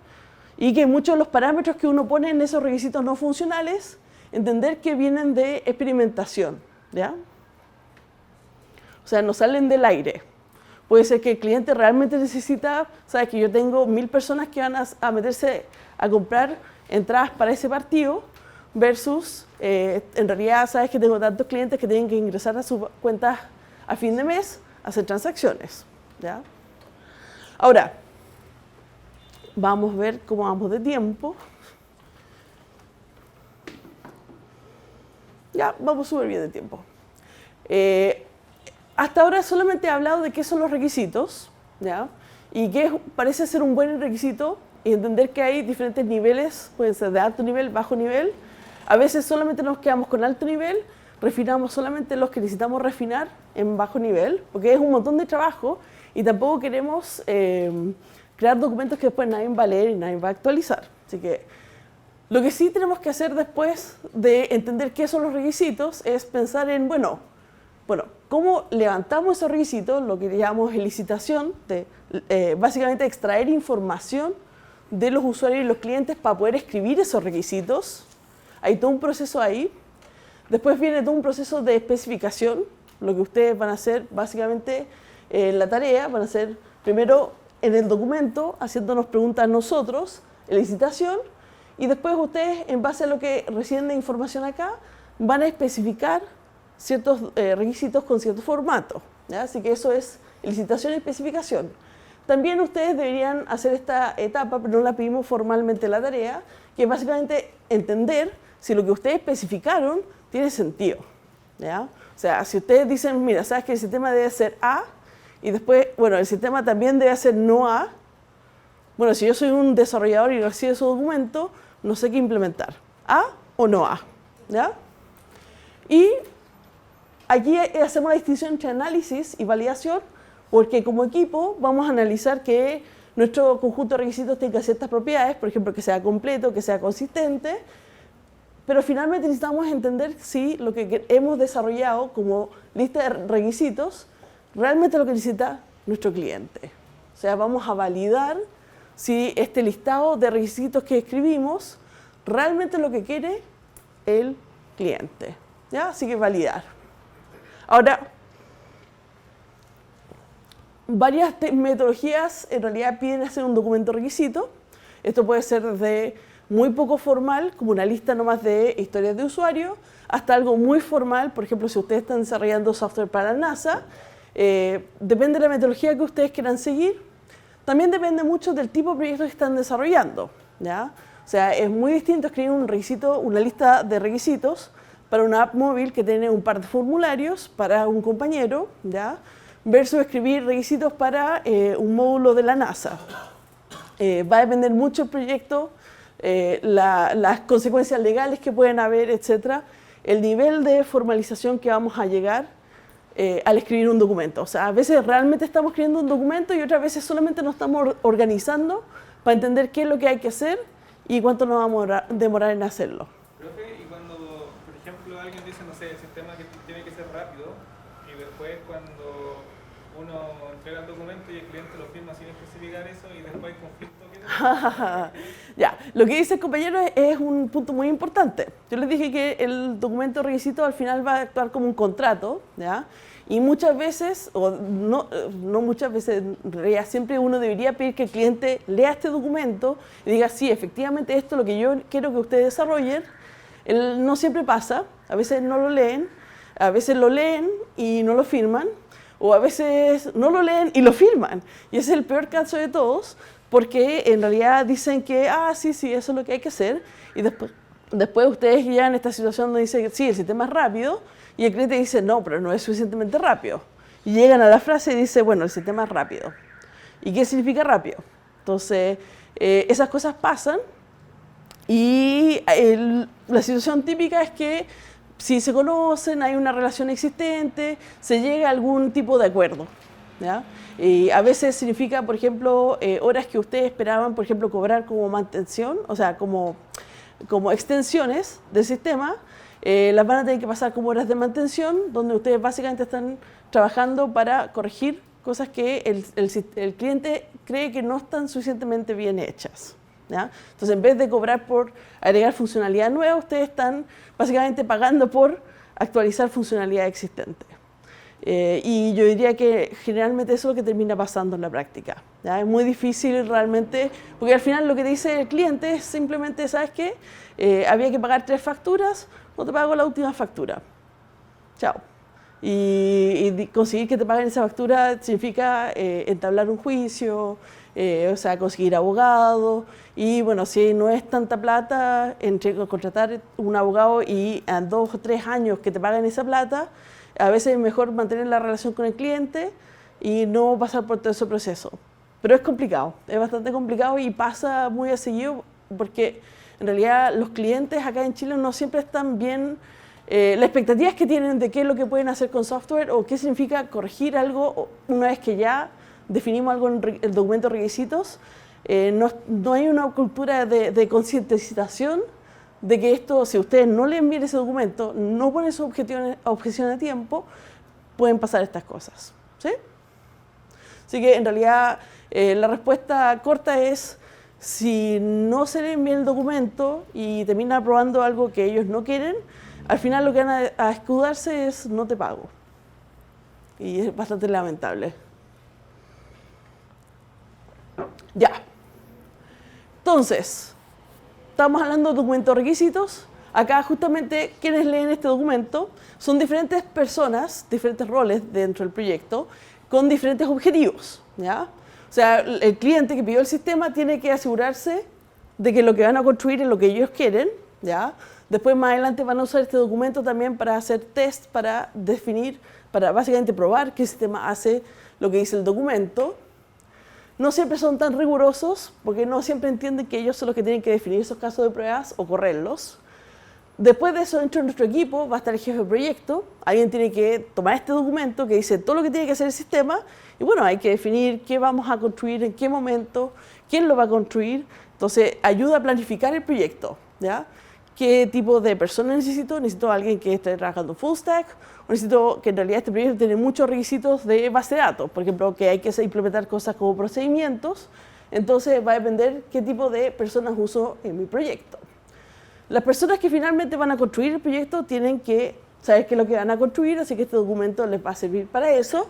Y que muchos de los parámetros que uno pone en esos requisitos no funcionales, entender que vienen de experimentación. ¿Ya? O sea, no salen del aire. Puede ser que el cliente realmente necesita, sabes que yo tengo 1000 personas que van a meterse a comprar entradas para ese partido, versus, en realidad, sabes que tengo tantos clientes que tienen que ingresar a sus cuentas a fin de mes a hacer transacciones. ¿Ya? Ahora, vamos a ver cómo vamos de tiempo. Ya, vamos súper bien de tiempo. Hasta ahora solamente he hablado de qué son los requisitos, ¿ya? Y qué parece ser un buen requisito y entender que hay diferentes niveles, pueden ser de alto nivel, bajo nivel. A veces solamente nos quedamos con alto nivel, refinamos solamente los que necesitamos refinar en bajo nivel, porque es un montón de trabajo y tampoco queremos crear documentos que después nadie va a leer y nadie va a actualizar. Así que lo que sí tenemos que hacer después de entender qué son los requisitos es pensar en, bueno, ¿cómo levantamos esos requisitos? Lo que llamamos elicitación, de básicamente extraer información de los usuarios y los clientes para poder escribir esos requisitos. Hay todo un proceso ahí. Después viene todo un proceso de especificación. Lo que ustedes van a hacer básicamente en la tarea, van a hacer primero en el documento, haciéndonos preguntas a nosotros, en licitación, y después ustedes, en base a lo que reciben de información acá, van a especificar ciertos requisitos con cierto formato, ¿ya? Así que eso es licitación y especificación. También ustedes deberían hacer esta etapa, pero no la pedimos formalmente en la tarea, que es básicamente entender si lo que ustedes especificaron tiene sentido, ¿ya? O sea, si ustedes dicen, mira, sabes que el sistema debe ser A, y después, bueno, el sistema también debe ser no A, bueno, si yo soy un desarrollador y recibo ese documento, no sé qué implementar, A o no A, ¿ya? Y aquí hacemos la distinción entre análisis y validación, porque como equipo vamos a analizar que nuestro conjunto de requisitos tenga ciertas propiedades, por ejemplo, que sea completo, que sea consistente, pero finalmente necesitamos entender si lo que hemos desarrollado como lista de requisitos realmente es lo que necesita nuestro cliente. O sea, vamos a validar si este listado de requisitos que escribimos realmente es lo que quiere el cliente, ¿ya? Así que validar. Ahora, varias metodologías en realidad piden hacer un documento requisito. Esto puede ser desde muy poco formal, como una lista nomás de historias de usuario, hasta algo muy formal. Por ejemplo, si ustedes están desarrollando software para la NASA, depende de la metodología que ustedes quieran seguir. También depende mucho del tipo de proyecto que están desarrollando, ¿ya? O sea, es muy distinto escribir un requisito, una lista de requisitos para una app móvil que tiene un par de formularios para un compañero, ¿ya? Versus escribir requisitos para un módulo de la NASA. Va a depender mucho del proyecto, las consecuencias legales que pueden haber, etc. El nivel de formalización que vamos a llegar al escribir un documento. O sea, a veces realmente estamos escribiendo un documento y otras veces solamente nos estamos organizando para entender qué es lo que hay que hacer y cuánto nos vamos a demorar en hacerlo. Profe, y cuando, por ejemplo, alguien dice, no sé, el sistema que tiene que ser rápido, y después cuando uno entrega el documento y el cliente lo firma sin especificar eso, y después hay conflicto, ¿qué? Ya, lo que dice el compañero es un punto muy importante. Yo les dije que el documento requisito al final va a actuar como un contrato, ¿ya? Y muchas veces, o no muchas veces, en realidad siempre uno debería pedir que el cliente lea este documento y diga, sí, efectivamente esto es lo que yo quiero que ustedes desarrollen. No siempre pasa, a veces no lo leen, a veces lo leen y no lo firman, o a veces no lo leen y lo firman. Y ese es el peor caso de todos, porque en realidad dicen que, sí, eso es lo que hay que hacer, y después ustedes llegan a esta situación donde dicen, sí, el sistema es rápido, y el cliente dice, no, pero no es suficientemente rápido. Y llegan a la frase y dice, bueno, el sistema es rápido. ¿Y qué significa rápido? Entonces, esas cosas pasan, y la situación típica es que si se conocen, hay una relación existente, se llega a algún tipo de acuerdo, ¿ya? Y a veces significa, por ejemplo, horas que ustedes esperaban, por ejemplo, cobrar como mantención, o sea, como extensiones del sistema, las van a tener que pasar como horas de mantención, donde ustedes básicamente están trabajando para corregir cosas que el cliente cree que no están suficientemente bien hechas, ¿ya? Entonces, en vez de cobrar por agregar funcionalidad nueva, ustedes están básicamente pagando por actualizar funcionalidad existente. Y yo diría que generalmente eso es lo que termina pasando en la práctica, ¿ya? Es muy difícil realmente, porque al final lo que dice el cliente es simplemente, ¿sabes qué? Había que pagar 3 facturas, no te pago la última factura. Chao. Y conseguir que te paguen esa factura significa entablar un juicio, o sea, conseguir abogado, y bueno, si no es tanta plata, entre contratar un abogado y a 2 o 3 años que te paguen esa plata, a veces es mejor mantener la relación con el cliente y no pasar por todo ese proceso. Pero es complicado, es bastante complicado y pasa muy a seguido porque en realidad los clientes acá en Chile no siempre están bien, las expectativas que tienen de qué es lo que pueden hacer con software o qué significa corregir algo una vez que ya definimos algo en el documento de requisitos, no hay una cultura de concientización de que esto, si ustedes no leen bien ese documento, no ponen su objeción a tiempo, pueden pasar estas cosas, ¿sí? Así que en realidad la respuesta corta es si no se leen bien el documento y terminan aprobando algo que ellos no quieren, al final lo que van a escudarse es no te pago. Y es bastante lamentable. Ya. Entonces, estamos hablando de documentos requisitos. Acá justamente quienes leen este documento son diferentes personas, diferentes roles dentro del proyecto, con diferentes objetivos, ¿ya? O sea, el cliente que pidió el sistema tiene que asegurarse de que lo que van a construir es lo que ellos quieren, ¿ya? Después más adelante van a usar este documento también para hacer test, para definir, para básicamente probar que el sistema hace lo que dice el documento. No siempre son tan rigurosos porque no siempre entienden que ellos son los que tienen que definir esos casos de pruebas o correrlos. Después de eso, dentro de nuestro equipo va a estar el jefe de proyecto. Alguien tiene que tomar este documento que dice todo lo que tiene que hacer el sistema y bueno, hay que definir qué vamos a construir, en qué momento, quién lo va a construir. Entonces, ayuda a planificar el proyecto, ¿ya? ¿Qué tipo de persona necesito? Necesito a alguien que esté trabajando full stack, o necesito que en realidad este proyecto tiene muchos requisitos de base de datos, por ejemplo, que hay que implementar cosas como procedimientos. Entonces, va a depender qué tipo de personas uso en mi proyecto. Las personas que finalmente van a construir el proyecto tienen que saber qué es lo que van a construir, así que este documento les va a servir para eso.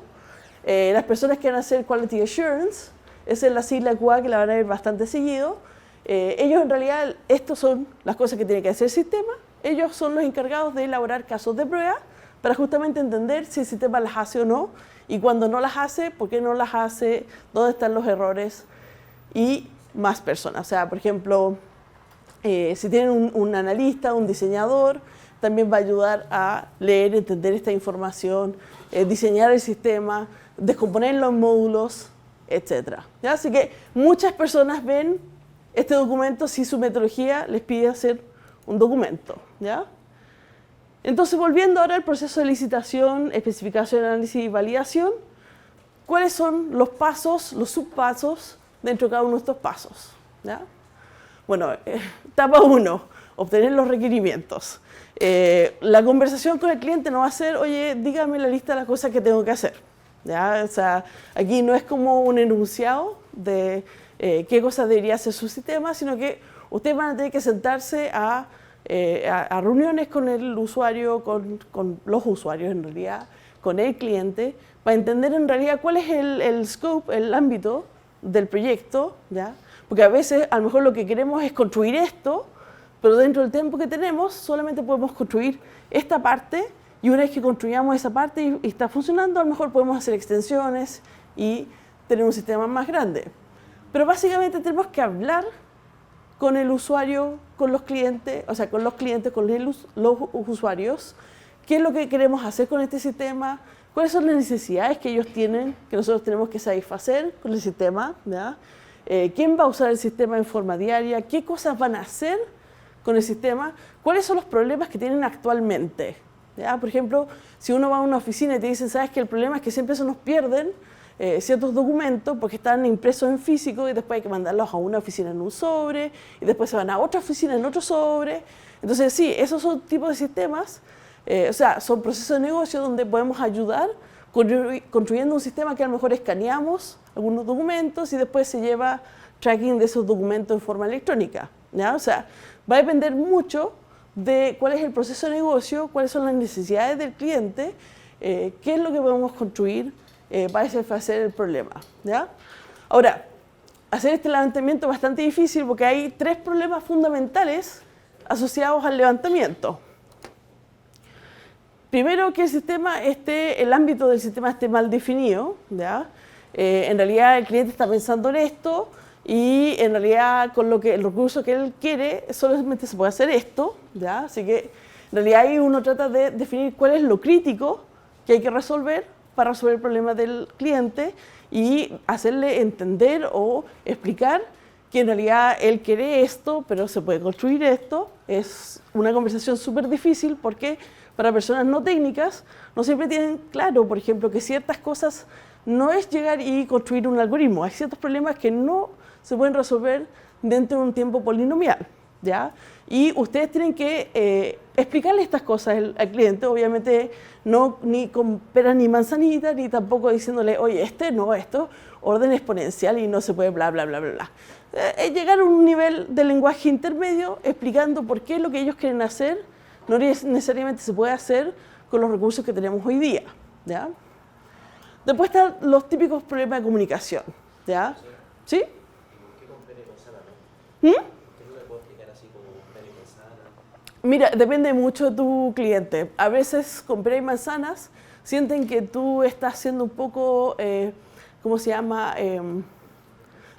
Las personas que van a hacer Quality Assurance, esa es la sigla QA que la van a ver bastante seguido. Ellos en realidad, estas son las cosas que tiene que hacer el sistema. Ellos son los encargados de elaborar casos de prueba para justamente entender si el sistema las hace o no y cuando no las hace, por qué no las hace, dónde están los errores y más personas. O sea, por ejemplo, si tienen un analista, un diseñador, también va a ayudar a leer, entender esta información, diseñar el sistema, descomponerlo en módulos, etc. ¿Ya? Así que muchas personas ven este documento si su metodología les pide hacer un documento, ¿ya? Entonces, volviendo ahora al proceso de licitación, especificación, análisis y validación, ¿cuáles son los pasos, los subpasos dentro de cada uno de estos pasos? ¿Ya? Bueno, etapa 1, obtener los requerimientos. La conversación con el cliente no va a ser, oye, dígame la lista de las cosas que tengo que hacer. ¿Ya? O sea, aquí no es como un enunciado de qué cosas debería hacer su sistema, sino que ustedes van a tener que sentarse a reuniones con el usuario, con los usuarios en realidad, con el cliente, para entender en realidad cuál es el scope, el ámbito del proyecto, ¿ya? Porque a veces a lo mejor lo que queremos es construir esto, pero dentro del tiempo que tenemos solamente podemos construir esta parte y una vez que construyamos esa parte y está funcionando, a lo mejor podemos hacer extensiones y tener un sistema más grande. Pero básicamente tenemos que hablar con el usuario, con los clientes, o sea, con los clientes, con los usuarios, qué es lo que queremos hacer con este sistema, cuáles son las necesidades que ellos tienen, que nosotros tenemos que satisfacer con el sistema, ¿ya? ¿Quién va a usar el sistema en forma diaria? ¿Qué cosas van a hacer con el sistema? ¿Cuáles son los problemas que tienen actualmente? ¿Ya? Por ejemplo, si uno va a una oficina y te dicen, ¿sabes que el problema es que siempre se nos pierden ciertos documentos porque están impresos en físico y después hay que mandarlos a una oficina en un sobre y después se van a otra oficina en otro sobre? Entonces, sí, esos son tipos de sistemas, o sea, son procesos de negocio donde podemos ayudar construyendo un sistema que a lo mejor escaneamos algunos documentos y después se lleva tracking de esos documentos en forma electrónica, ¿ya? O sea, va a depender mucho de cuál es el proceso de negocio, cuáles son las necesidades del cliente, qué es lo que podemos construir para satisfacer el problema, ¿ya? Ahora, hacer este levantamiento es bastante difícil porque hay 3 problemas fundamentales asociados al levantamiento. Primero, que el ámbito del sistema esté mal definido, ¿ya? En realidad el cliente está pensando en esto y en realidad con el recurso que él quiere solamente se puede hacer esto, ¿ya? Así que en realidad ahí uno trata de definir cuál es lo crítico que hay que resolver para resolver el problema del cliente y hacerle entender o explicar que en realidad él quiere esto, pero se puede construir esto. Es una conversación súper difícil porque para personas no técnicas no siempre tienen claro, por ejemplo, que ciertas cosas no es llegar y construir un algoritmo. Hay ciertos problemas que no se pueden resolver dentro de un tiempo polinomial, ¿ya? Y ustedes tienen que explicarle estas cosas al cliente, obviamente no ni con peras ni manzanitas, ni tampoco diciéndole, oye, esto orden exponencial y no se puede bla, bla, bla, bla, bla. Llegar a un nivel de lenguaje intermedio explicando por qué lo que ellos quieren hacer no necesariamente se puede hacer con los recursos que tenemos hoy día, ¿ya? Después están los típicos problemas de comunicación, ¿ya? ¿Sí? ¿Qué con pera y manzana, no? ¿Por qué no le puedo explicar así como pera y manzana? Mira, depende mucho de tu cliente. A veces con pera y manzanas sienten que tú estás siendo un poco, ¿cómo se llama?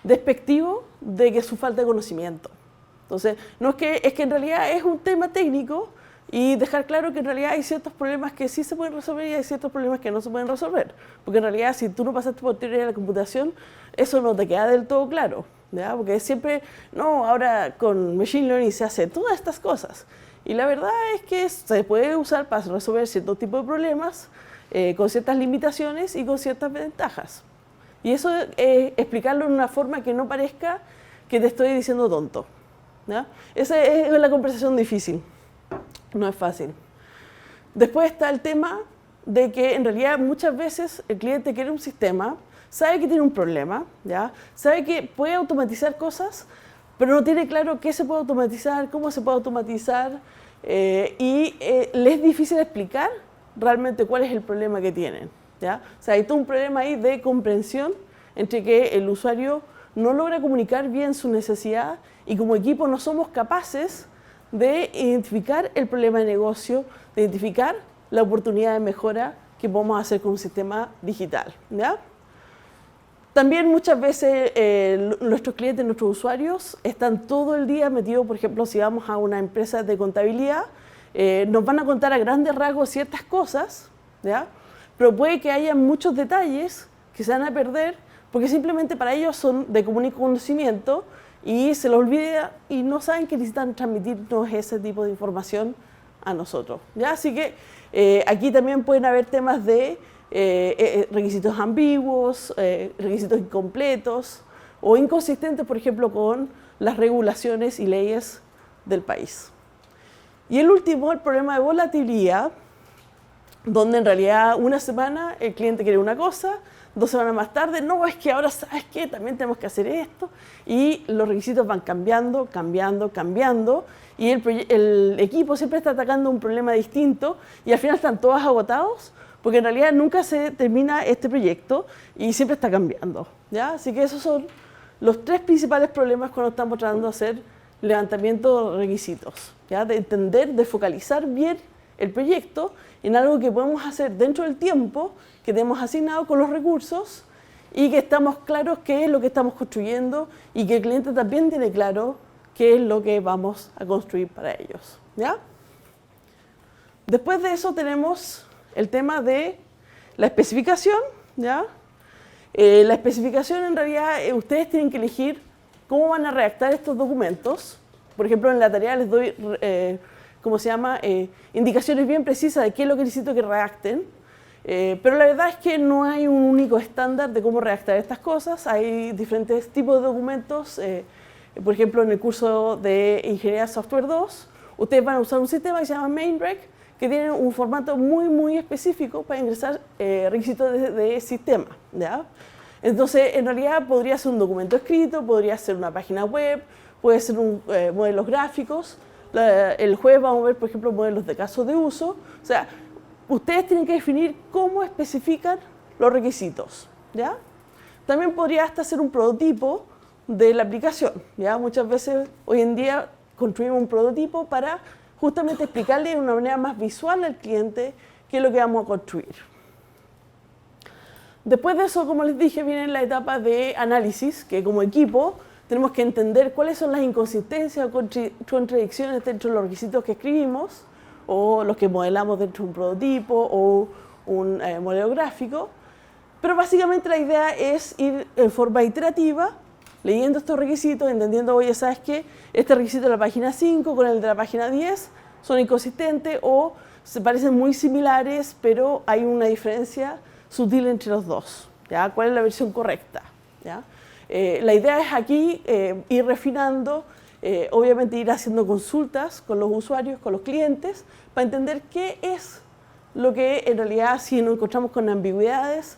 Despectivo de que es su falta de conocimiento. Entonces, no es que en realidad es un tema técnico y dejar claro que en realidad hay ciertos problemas que sí se pueden resolver y hay ciertos problemas que no se pueden resolver. Porque en realidad si tú no pasaste por teoría de la computación, eso no te queda del todo claro, ¿ya? Porque siempre, no, ahora con Machine Learning se hace todas estas cosas. Y la verdad es que se puede usar para resolver ciertos tipos de problemas con ciertas limitaciones y con ciertas ventajas. Y eso explicarlo en una forma que no parezca que te estoy diciendo tonto, ¿ya? Esa es la conversación difícil. No es fácil. Después está el tema de que en realidad muchas veces el cliente quiere un sistema, sabe que tiene un problema, ¿ya? Sabe que puede automatizar cosas, pero no tiene claro qué se puede automatizar, cómo se puede automatizar, y le es difícil explicar realmente cuál es el problema que tienen, ¿ya? O sea, hay todo un problema ahí de comprensión entre que el usuario no logra comunicar bien su necesidad y como equipo no somos capaces de identificar el problema de negocio, de identificar la oportunidad de mejora que podemos hacer con un sistema digital, ¿ya? También muchas veces nuestros clientes, nuestros usuarios, están todo el día metidos, por ejemplo, si vamos a una empresa de contabilidad, nos van a contar a grandes rasgos ciertas cosas, ¿ya? Pero puede que haya muchos detalles que se van a perder porque simplemente para ellos son de común conocimiento y se les olvida y no saben que necesitan transmitirnos ese tipo de información a nosotros, ¿ya? Así que aquí también pueden haber temas de requisitos ambiguos, requisitos incompletos o inconsistentes, por ejemplo, con las regulaciones y leyes del país. Y el último, el problema de volatilidad, donde en realidad una semana el cliente quiere una cosa, 2 semanas más tarde, no, es que ahora, ¿sabes qué? También tenemos que hacer esto, y los requisitos van cambiando, y el equipo siempre está atacando un problema distinto, y al final están todos agotados, porque en realidad nunca se termina este proyecto, y siempre está cambiando, ¿ya? Así que esos son los 3 principales problemas cuando estamos tratando de hacer levantamiento de requisitos, ¿ya? De entender, de focalizar bien el proyecto en algo que podemos hacer dentro del tiempo que tenemos asignado con los recursos y que estamos claros qué es lo que estamos construyendo y que el cliente también tiene claro qué es lo que vamos a construir para ellos, ¿ya? Después de eso tenemos el tema de la especificación, ¿ya? La especificación en realidad ustedes tienen que elegir cómo van a redactar estos documentos. Por ejemplo, en la tarea les doy ¿cómo se llama? Indicaciones bien precisas de qué es lo que necesito que redacten, pero la verdad es que no hay un único estándar de cómo redactar estas cosas, hay diferentes tipos de documentos, por ejemplo en el curso de Ingeniería Software 2, ustedes van a usar un sistema que se llama MainRec, que tiene un formato muy específico para ingresar requisitos de sistema, ¿ya? Entonces, en realidad podría ser un documento escrito, podría ser una página web, puede ser modelos gráficos. El jueves vamos a ver, por ejemplo, modelos de casos de uso. O sea, ustedes tienen que definir cómo especifican los requisitos, ¿ya? También podría hasta ser un prototipo de la aplicación, ¿ya? Muchas veces hoy en día construimos un prototipo para justamente explicarle de una manera más visual al cliente qué es lo que vamos a construir. Después de eso, como les dije, viene la etapa de análisis, que como equipo tenemos que entender cuáles son las inconsistencias o contradicciones dentro de los requisitos que escribimos o los que modelamos dentro de un prototipo o un modelo gráfico. Pero básicamente la idea es ir en forma iterativa, leyendo estos requisitos, entendiendo, oye, ¿sabes qué? Este requisito de la página 5 con el de la página 10 son inconsistentes o se parecen muy similares, pero hay una diferencia sutil entre los dos, ¿ya? ¿Cuál es la versión correcta? ¿Ya? La idea es aquí ir refinando obviamente ir haciendo consultas con los usuarios, con los clientes, para entender qué es lo que en realidad, si nos encontramos con ambigüedades,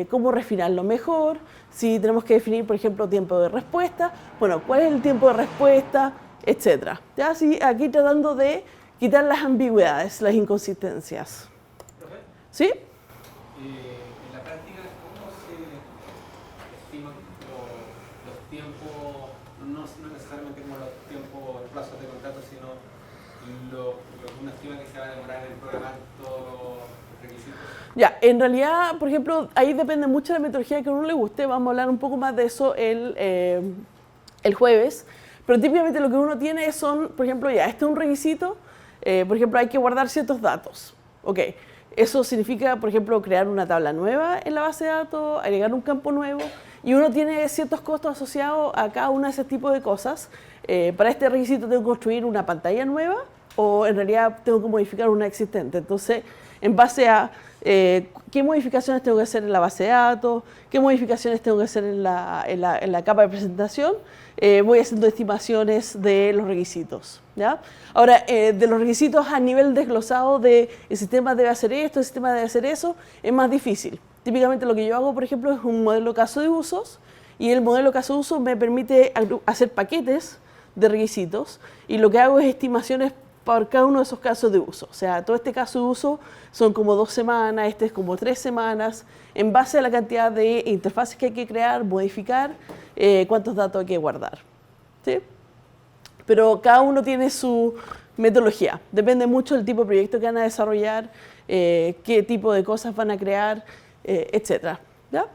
cómo refinarlo mejor, si tenemos que definir, por ejemplo, tiempo de respuesta, bueno, cuál es el tiempo de respuesta, etc. ¿Ya? Sí, aquí tratando de quitar las ambigüedades, las inconsistencias. ¿Profe? ¿Sí? En la práctica, ¿cómo se estiman los tiempos, no necesariamente como los tiempos, los plazos de contrato, sino lo que uno estima que se va a demorar en programar todos los requisitos? Ya, en realidad, por ejemplo, ahí depende mucho de la metodología que a uno le guste. Vamos a hablar un poco más de eso el jueves. Pero típicamente lo que uno tiene son, por ejemplo, ya, este es un requisito. Por ejemplo, hay que guardar ciertos datos. Ok, eso significa, por ejemplo, crear una tabla nueva en la base de datos, agregar un campo nuevo. Y uno tiene ciertos costos asociados a cada uno de ese tipo de cosas. Para este requisito tengo que construir una pantalla nueva o en realidad tengo que modificar una existente. Entonces, en base a qué modificaciones tengo que hacer en la base de datos, qué modificaciones tengo que hacer en la capa de presentación, voy haciendo estimaciones de los requisitos. ¿Ya? Ahora, de los requisitos a nivel desglosado de el sistema debe hacer esto, el sistema debe hacer eso, es más difícil. Típicamente lo que yo hago, por ejemplo, es un modelo caso de usos y el modelo caso de uso me permite hacer paquetes de requisitos y lo que hago es estimaciones por cada uno de esos casos de uso. O sea, todo este caso de uso son como 2 semanas, este es como 3 semanas, en base a la cantidad de interfaces que hay que crear, modificar, cuántos datos hay que guardar. ¿Sí? Pero cada uno tiene su metodología. Depende mucho del tipo de proyecto que van a desarrollar, qué tipo de cosas van a crear, etc. ¿Ya?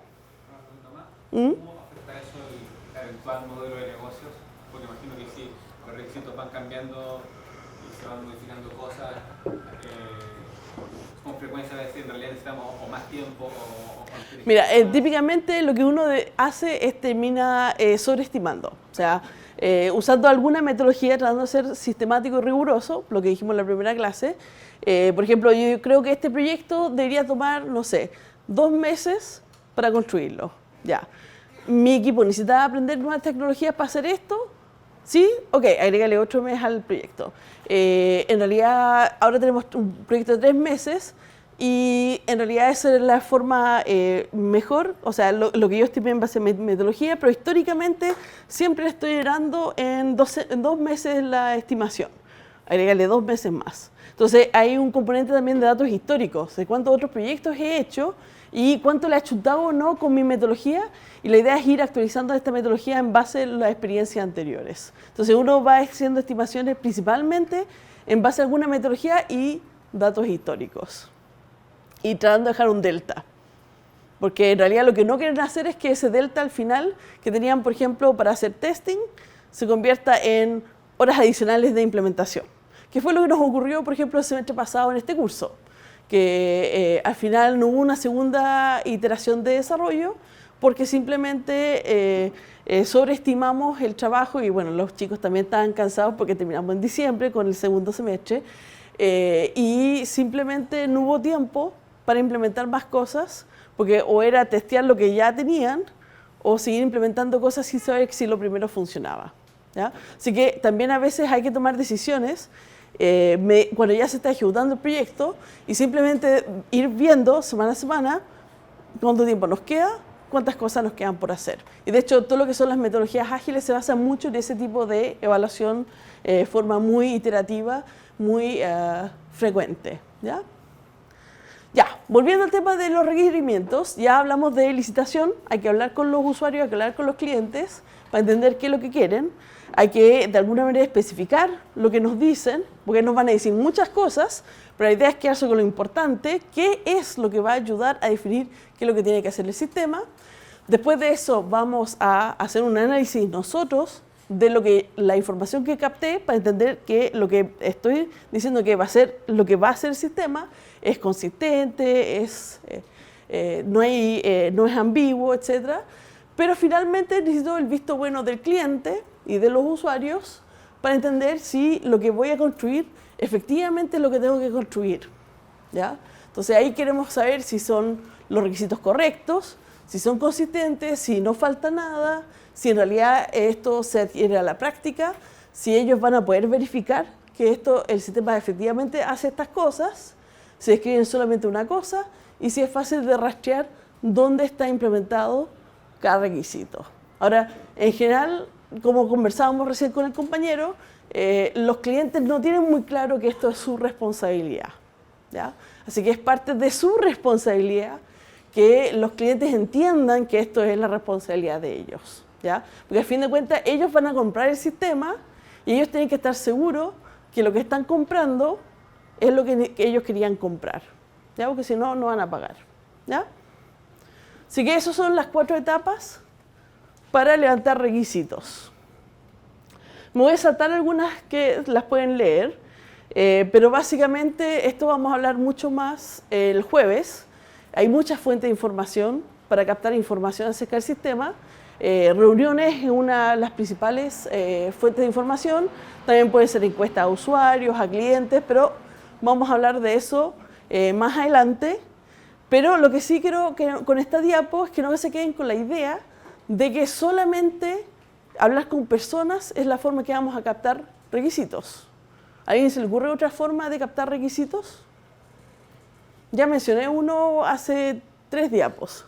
¿Cómo afecta eso el eventual modelo de negocios? Porque imagino que si los requisitos van cambiando y se van modificando cosas, con frecuencia a veces en realidad necesitamos o más tiempo o Mira, típicamente lo que uno hace es termina sobreestimando. O sea, usando alguna metodología, tratando de ser sistemático y riguroso, lo que dijimos en la primera clase. Por ejemplo, yo creo que este proyecto debería tomar, no sé, 2 meses para construirlo. Ya. Mi equipo necesita aprender nuevas tecnologías para hacer esto. ¿Sí? Ok, agrégale 8 meses al proyecto. En realidad, ahora tenemos un proyecto de 3 meses y en realidad esa es la forma mejor, o sea, lo que yo estimé en base a metodología, pero históricamente siempre estoy dando en 2 meses la estimación. Agrégale 2 meses más. Entonces, hay un componente también de datos históricos, de cuántos otros proyectos he hecho y cuánto le he achutado o no con mi metodología. Y la idea es ir actualizando esta metodología en base a las experiencias anteriores. Entonces, uno va haciendo estimaciones principalmente en base a alguna metodología y datos históricos. Y tratando de dejar un delta. Porque en realidad lo que no quieren hacer es que ese delta al final, que tenían, por ejemplo, para hacer testing, se convierta en horas adicionales de implementación. ¿Qué fue lo que nos ocurrió, por ejemplo, el semestre pasado en este curso? Que al final no hubo una segunda iteración de desarrollo porque simplemente sobreestimamos el trabajo y bueno, los chicos también estaban cansados porque terminamos en diciembre con el segundo semestre y simplemente no hubo tiempo para implementar más cosas porque o era testear lo que ya tenían o seguir implementando cosas sin saber si lo primero funcionaba. ¿Ya? Así que también a veces hay que tomar decisiones cuando ya se está ejecutando el proyecto y simplemente ir viendo semana a semana cuánto tiempo nos queda, cuántas cosas nos quedan por hacer. Y de hecho, todo lo que son las metodologías ágiles se basa mucho en ese tipo de evaluación de forma muy iterativa, muy frecuente. ¿Ya? Ya, volviendo al tema de los requerimientos, ya hablamos de licitación, hay que hablar con los usuarios, hay que hablar con los clientes para entender qué es lo que quieren. Hay que, de alguna manera, especificar lo que nos dicen, porque nos van a decir muchas cosas, pero la idea es quedarse con lo importante, qué es lo que va a ayudar a definir qué es lo que tiene que hacer el sistema. Después de eso, vamos a hacer un análisis nosotros de la información que capté para entender que lo que estoy diciendo que va a ser lo que va a hacer el sistema es consistente, no es ambiguo, etc. Pero finalmente necesito el visto bueno del cliente y de los usuarios para entender si lo que voy a construir efectivamente es lo que tengo que construir. ¿Ya? Entonces ahí queremos saber si son los requisitos correctos, si son consistentes, si no falta nada, si en realidad esto se adhiere a la práctica, si ellos van a poder verificar que el sistema efectivamente hace estas cosas, si escriben solamente una cosa y si es fácil de rastrear dónde está implementado cada requisito. Ahora, en general, como conversábamos recién con el compañero, los clientes no tienen muy claro que esto es su responsabilidad, ¿ya? Así que es parte de su responsabilidad que los clientes entiendan que esto es la responsabilidad de ellos, ¿ya? Porque al fin de cuentas ellos van a comprar el sistema y ellos tienen que estar seguros que lo que están comprando es lo que ellos querían comprar, ¿ya? Porque si no, no van a pagar, ¿ya? Así que esas son las 4 etapas para levantar requisitos. Me voy a saltar algunas que las pueden leer, pero básicamente esto vamos a hablar mucho más el jueves. Hay muchas fuentes de información para captar información acerca del sistema. Reuniones es una de las principales fuentes de información. También puede ser encuestas a usuarios, a clientes, pero vamos a hablar de eso más adelante. Pero lo que sí quiero que con esta diapo es que no se queden con la idea de que solamente hablar con personas es la forma que vamos a captar requisitos. ¿A alguien se le ocurre otra forma de captar requisitos? Ya mencioné uno hace 3 diapos.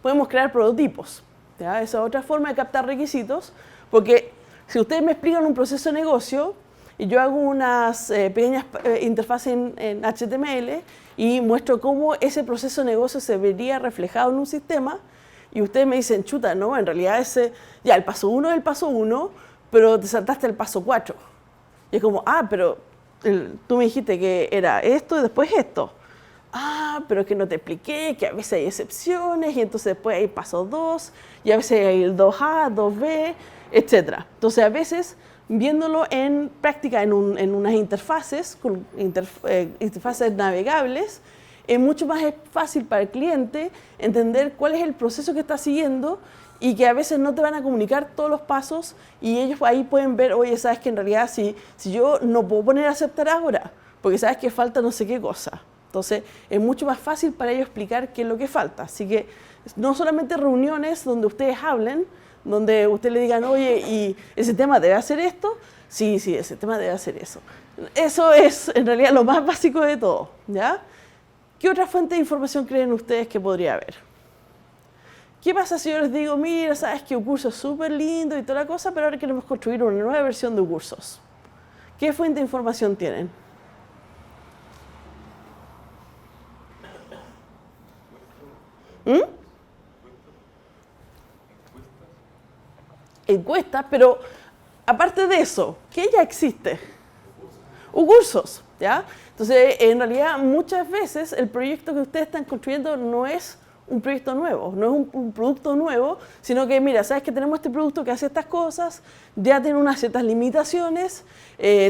Podemos crear prototipos, ¿ya? Esa es otra forma de captar requisitos, porque si ustedes me explican un proceso de negocio y yo hago unas pequeñas interfaces en HTML y muestro cómo ese proceso de negocio se vería reflejado en un sistema, y ustedes me dicen, chuta, no, en realidad el paso 1 es el paso 1, pero te saltaste el paso 4. Y es como, pero tú me dijiste que era esto y después esto. Pero es que no te expliqué que a veces hay excepciones y entonces después hay paso 2 y a veces hay el 2A, 2B, etc. Entonces a veces, viéndolo en práctica en unas interfaces, con interfaces navegables, es mucho más fácil para el cliente entender cuál es el proceso que está siguiendo y que a veces no te van a comunicar todos los pasos y ellos ahí pueden ver, oye, sabes que en realidad si yo no puedo poner a aceptar ahora, porque sabes que falta no sé qué cosa. Entonces es mucho más fácil para ellos explicar qué es lo que falta. Así que no solamente reuniones donde ustedes hablen, donde ustedes le digan, oye, ¿y el sistema debe hacer esto? Sí, el sistema debe hacer eso. Eso es en realidad lo más básico de todo, ¿ya? ¿Qué otra fuente de información creen ustedes que podría haber? ¿Qué pasa si yo les digo, mira, sabes que Ucursos es súper lindo y toda la cosa, pero ahora queremos construir una nueva versión de Ucursos? ¿Qué fuente de información tienen? Encuestas, pero aparte de eso, ¿qué ya existe? Ucursos, ¿ya? Entonces, en realidad, muchas veces el proyecto que ustedes están construyendo no es un proyecto nuevo, no es un producto nuevo, sino que, mira, sabes que tenemos este producto que hace estas cosas, ya tiene unas ciertas limitaciones,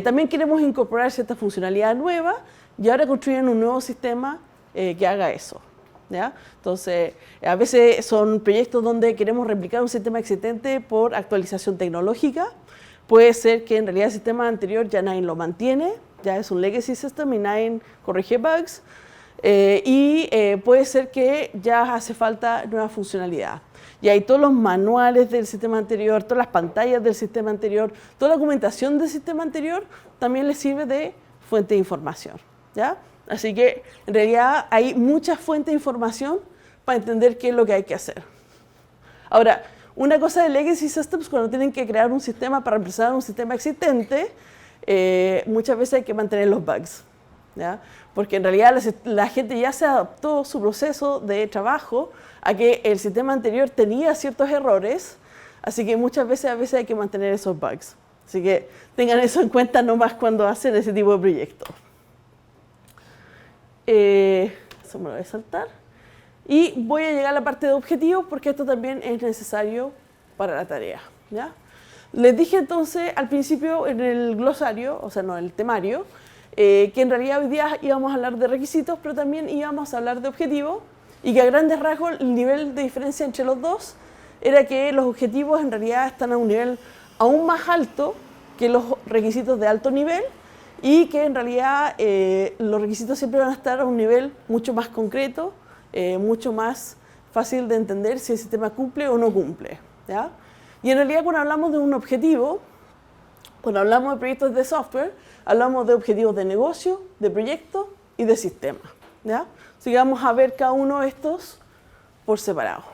también queremos incorporar cierta funcionalidad nueva y ahora construyen un nuevo sistema que haga eso, ¿ya? Entonces, a veces son proyectos donde queremos replicar un sistema existente por actualización tecnológica. Puede ser que en realidad el sistema anterior ya nadie lo mantiene, ya es un legacy system y nadie corrige bugs. Puede ser que ya hace falta nueva funcionalidad. Y hay todos los manuales del sistema anterior, todas las pantallas del sistema anterior, toda la documentación del sistema anterior también les sirve de fuente de información, ¿ya? Así que en realidad hay muchas fuentes de información para entender qué es lo que hay que hacer. Ahora, una cosa de legacy systems, cuando tienen que crear un sistema para reemplazar un sistema existente, muchas veces hay que mantener los bugs, ¿ya? Porque en realidad la gente ya se adaptó su proceso de trabajo a que el sistema anterior tenía ciertos errores, así que muchas veces hay que mantener esos bugs. Así que tengan eso en cuenta nomás cuando hacen ese tipo de proyectos. Eso me lo voy a saltar. Y voy a llegar a la parte de objetivos porque esto también es necesario para la tarea, ¿ya? Les dije entonces al principio en el glosario, o sea, no, en el temario, que en realidad hoy día íbamos a hablar de requisitos, pero también íbamos a hablar de objetivos y que a grandes rasgos el nivel de diferencia entre los dos era que los objetivos en realidad están a un nivel aún más alto que los requisitos de alto nivel y que en realidad los requisitos siempre van a estar a un nivel mucho más concreto, mucho más fácil de entender si el sistema cumple o no cumple, ¿ya? Y en realidad cuando hablamos de un objetivo, cuando hablamos de proyectos de software, hablamos de objetivos de negocio, de proyecto y de sistema, ¿ya? Así que vamos a ver cada uno de estos por separado.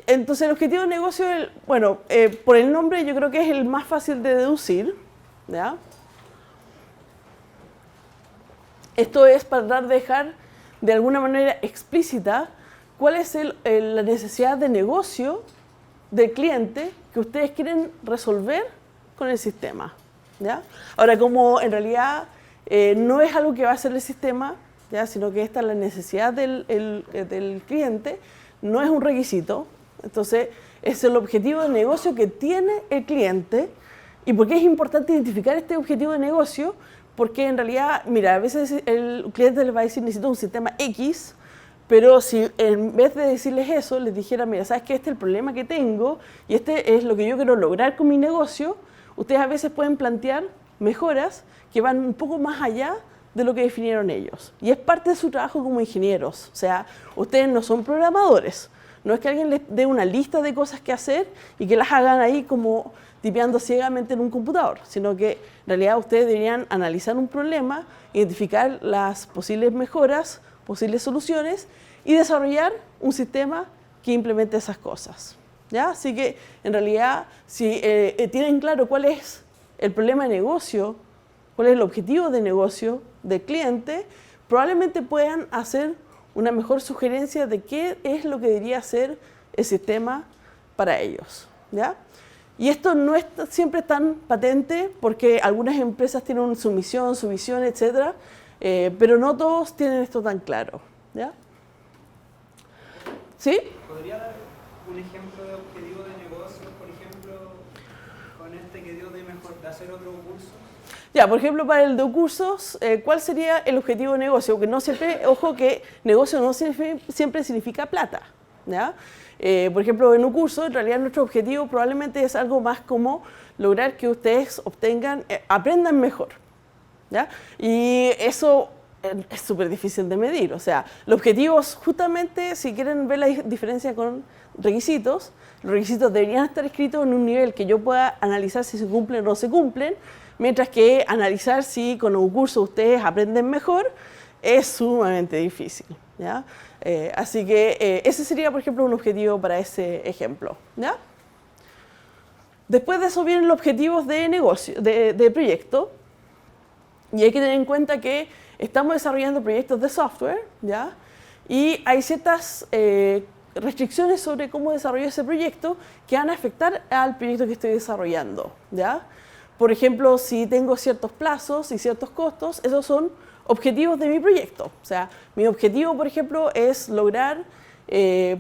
Entonces el objetivo de negocio, bueno, por el nombre yo creo que es el más fácil de deducir, ¿ya? Esto es para dejar de alguna manera explícita cuál es la necesidad de negocio del cliente que ustedes quieren resolver con el sistema, ¿ya? Ahora, como en realidad no es algo que va a hacer el sistema, ¿ya? Sino que esta es la necesidad del cliente, no es un requisito. Entonces, es el objetivo de negocio que tiene el cliente. ¿Y por qué es importante identificar este objetivo de negocio? Porque en realidad, mira, a veces el cliente les va a decir, necesito un sistema X, pero si en vez de decirles eso, les dijera, mira, ¿sabes qué? Este es el problema que tengo y este es lo que yo quiero lograr con mi negocio, ustedes a veces pueden plantear mejoras que van un poco más allá de lo que definieron ellos. Y es parte de su trabajo como ingenieros. O sea, ustedes no son programadores. No es que alguien les dé una lista de cosas que hacer y que las hagan ahí como tipeando ciegamente en un computador, sino que en realidad ustedes deberían analizar un problema, identificar las posibles mejoras, posibles soluciones y desarrollar un sistema que implemente esas cosas, ¿ya? Así que en realidad si tienen claro cuál es el problema de negocio, cuál es el objetivo de negocio del cliente, probablemente puedan hacer una mejor sugerencia de qué es lo que debería ser el sistema para ellos, ¿ya? Y esto no es siempre tan patente porque algunas empresas tienen su misión, su visión, etc. Pero no todos tienen esto tan claro, ¿ya? ¿Sí? ¿Podría dar un ejemplo de objetivo de negocio, por ejemplo, con este que dio de hacer otro curso? Ya, por ejemplo, para el de cursos, ¿cuál sería el objetivo de negocio? Porque no siempre, ojo que negocio no siempre significa plata, ¿ya? Por ejemplo, en un curso, en realidad nuestro objetivo probablemente es algo más como lograr que ustedes obtengan, aprendan mejor, ¿ya? Y eso es súper difícil de medir. O sea, los objetivos, justamente, si quieren ver la diferencia con requisitos, los requisitos deberían estar escritos en un nivel que yo pueda analizar si se cumplen o no se cumplen, mientras que analizar si con un curso ustedes aprenden mejor es sumamente difícil, ¿ya? Así que ese sería, por ejemplo, un objetivo para ese ejemplo, ¿ya? Después de eso vienen los objetivos de negocio, de proyecto, y hay que tener en cuenta que estamos desarrollando proyectos de software, ¿ya? Y hay ciertas restricciones sobre cómo desarrollo ese proyecto que van a afectar al proyecto que estoy desarrollando, ¿ya? Por ejemplo, si tengo ciertos plazos y ciertos costos, esos son objetivos de mi proyecto. O sea, mi objetivo, por ejemplo, es lograr,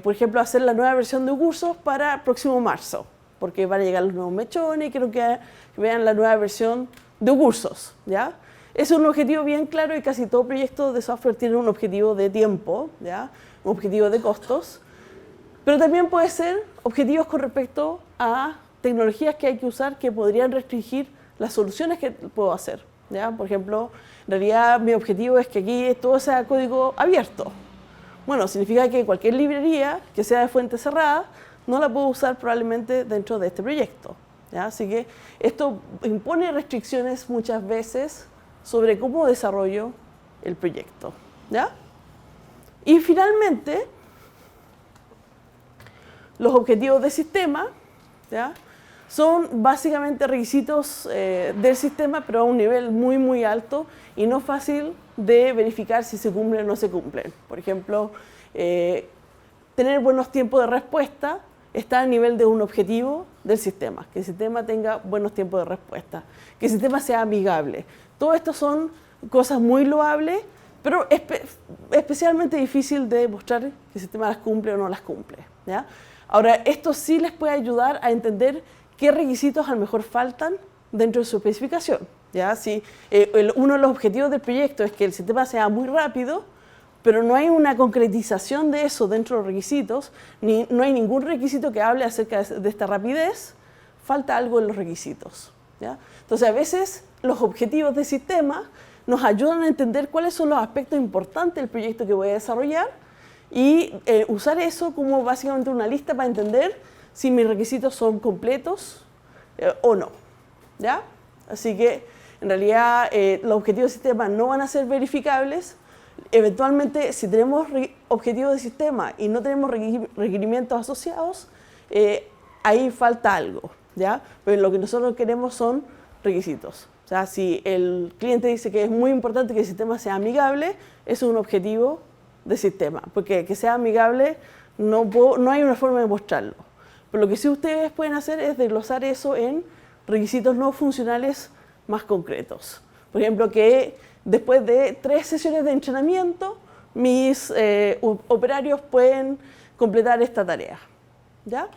por ejemplo, hacer la nueva versión de cursos para el próximo marzo, porque van a llegar los nuevos mechones y quiero que vean la nueva versión de cursos, ¿ya? Es un objetivo bien claro y casi todo proyecto de software tiene un objetivo de tiempo, ¿ya? Un objetivo de costos, pero también puede ser objetivos con respecto a tecnologías que hay que usar que podrían restringir las soluciones que puedo hacer, ¿ya? Por ejemplo, en realidad mi objetivo es que aquí todo sea código abierto. Bueno, significa que cualquier librería que sea de fuente cerrada no la puedo usar probablemente dentro de este proyecto, ¿ya? Así que esto impone restricciones muchas veces sobre cómo desarrollo el proyecto, ¿ya? Y finalmente, los objetivos de sistema, ¿ya? Son básicamente requisitos del sistema, pero a un nivel muy, muy alto y no fácil de verificar si se cumplen o no se cumplen. Por ejemplo, tener buenos tiempos de respuesta está a nivel de un objetivo del sistema, que el sistema tenga buenos tiempos de respuesta, que el sistema sea amigable. Todo esto son cosas muy loables, pero especialmente difícil de demostrar que el sistema las cumple o no las cumple, ¿ya? Ahora, esto sí les puede ayudar a entender qué requisitos a lo mejor faltan dentro de su especificación, ¿ya? Si uno de los objetivos del proyecto es que el sistema sea muy rápido, pero no hay una concretización de eso dentro de los requisitos, no hay ningún requisito que hable acerca de esta rapidez, falta algo en los requisitos, ¿ya? Entonces, a veces los objetivos de sistema nos ayudan a entender cuáles son los aspectos importantes del proyecto que voy a desarrollar y usar eso como básicamente una lista para entender si mis requisitos son completos o no, ¿ya? Así que en realidad los objetivos de sistema no van a ser verificables. Eventualmente, si tenemos objetivos de sistema y no tenemos requerimientos asociados, ahí falta algo, ¿ya? Pero lo que nosotros queremos son requisitos. O sea, si el cliente dice que es muy importante que el sistema sea amigable, eso es un objetivo de sistema, porque que sea amigable no hay una forma de mostrarlo. Pero lo que sí ustedes pueden hacer es desglosar eso en requisitos no funcionales más concretos. Por ejemplo, que después de 3 sesiones de entrenamiento, mis operarios pueden completar esta tarea, ¿ya?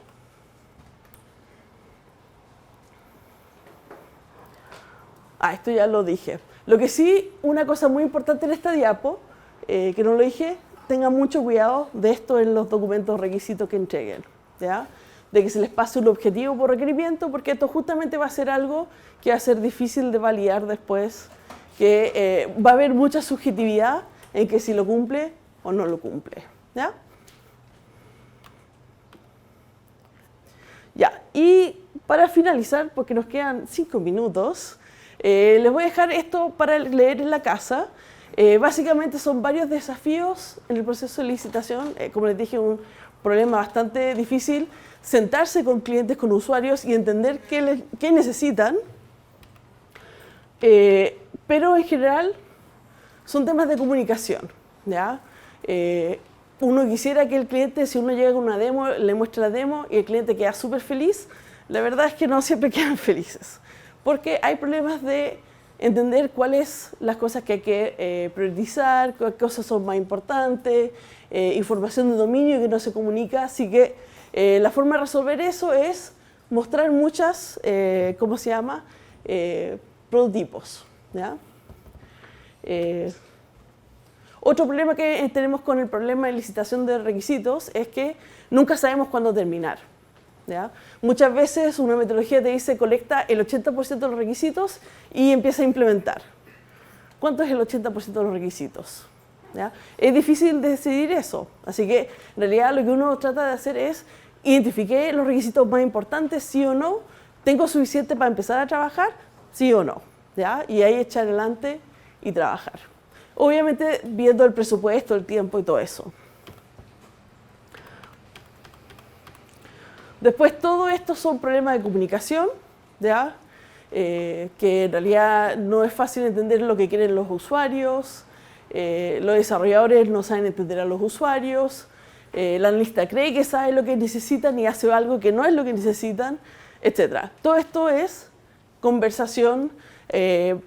Esto ya lo dije. Lo que sí, una cosa muy importante en esta diapo, que no lo dije, tengan mucho cuidado de esto en los documentos requisitos que entreguen, ¿ya? De que se les pase un objetivo por requerimiento, porque esto justamente va a ser algo que va a ser difícil de validar después, que va a haber mucha subjetividad en que si lo cumple o no lo cumple, ¿ya? Ya, y para finalizar, porque nos quedan 5 minutos, les voy a dejar esto para leer en la casa. Básicamente son varios desafíos en el proceso de licitación. Como les dije, un problema bastante difícil, sentarse con clientes, con usuarios y entender qué necesitan. Pero en general son temas de comunicación, ¿ya? Uno quisiera que el cliente, si uno llega con una demo, le muestra la demo y el cliente queda súper feliz. La verdad es que no siempre quedan felices, porque hay problemas de entender cuáles las cosas que hay que priorizar, qué cosas son más importantes, información de dominio que no se comunica. Así que la forma de resolver eso es mostrar muchas, ¿cómo se llama? Prototipos, ¿ya? Otro problema que tenemos con el problema de licitación de requisitos es que nunca sabemos cuándo terminar, ¿ya? Muchas veces una metodología te dice colecta el 80% de los requisitos y empieza a implementar. ¿Cuánto es el 80% de los requisitos? ¿Ya? Es difícil decidir eso, así que en realidad lo que uno trata de hacer es identificar los requisitos más importantes, sí o no, tengo suficiente para empezar a trabajar, sí o no, ¿ya? Y ahí echar adelante y trabajar. Obviamente viendo el presupuesto, el tiempo y todo eso. Después todo esto son problemas de comunicación, ¿ya? Que en realidad no es fácil entender lo que quieren los usuarios, los desarrolladores no saben entender a los usuarios, el analista cree que sabe lo que necesitan y hace algo que no es lo que necesitan, etc. Todo esto es conversación.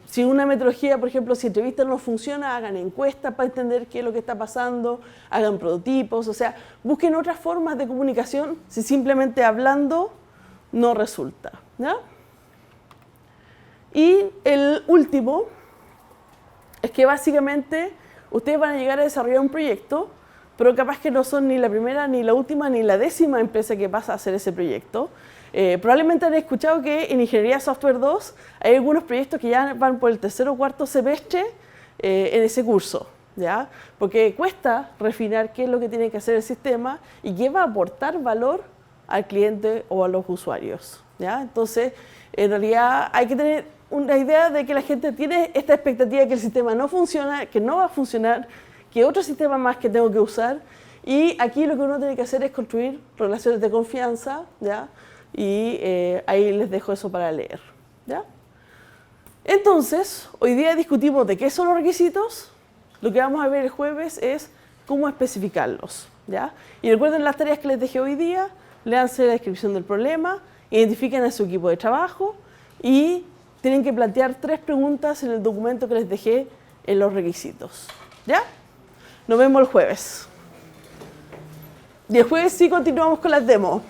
Si una metodología, por ejemplo, si entrevista no funciona, hagan encuestas para entender qué es lo que está pasando, hagan prototipos, o sea, busquen otras formas de comunicación si simplemente hablando no resulta, ¿ya? Y el último es que básicamente ustedes van a llegar a desarrollar un proyecto, pero capaz que no son ni la primera, ni la última, ni la 10ª empresa que pasa a hacer ese proyecto. Probablemente han escuchado que en Ingeniería Software 2 hay algunos proyectos que ya van por el 3.º o 4.º semestre en ese curso, ¿ya? Porque cuesta refinar qué es lo que tiene que hacer el sistema y qué va a aportar valor al cliente o a los usuarios, ¿ya? Entonces, en realidad hay que tener una idea de que la gente tiene esta expectativa de que el sistema no funciona, que no va a funcionar, que otro sistema más que tengo que usar, y aquí lo que uno tiene que hacer es construir relaciones de confianza, ¿ya? Y ahí les dejo eso para leer, ¿ya? Entonces, hoy día discutimos de qué son los requisitos. Lo que vamos a ver el jueves es cómo especificarlos, ¿ya? Y recuerden las tareas que les dejé hoy día, léanse la descripción del problema, identifiquen a su equipo de trabajo y tienen que plantear 3 preguntas en el documento que les dejé en los requisitos, ¿ya? Nos vemos el jueves. Y el jueves sí continuamos con las demos.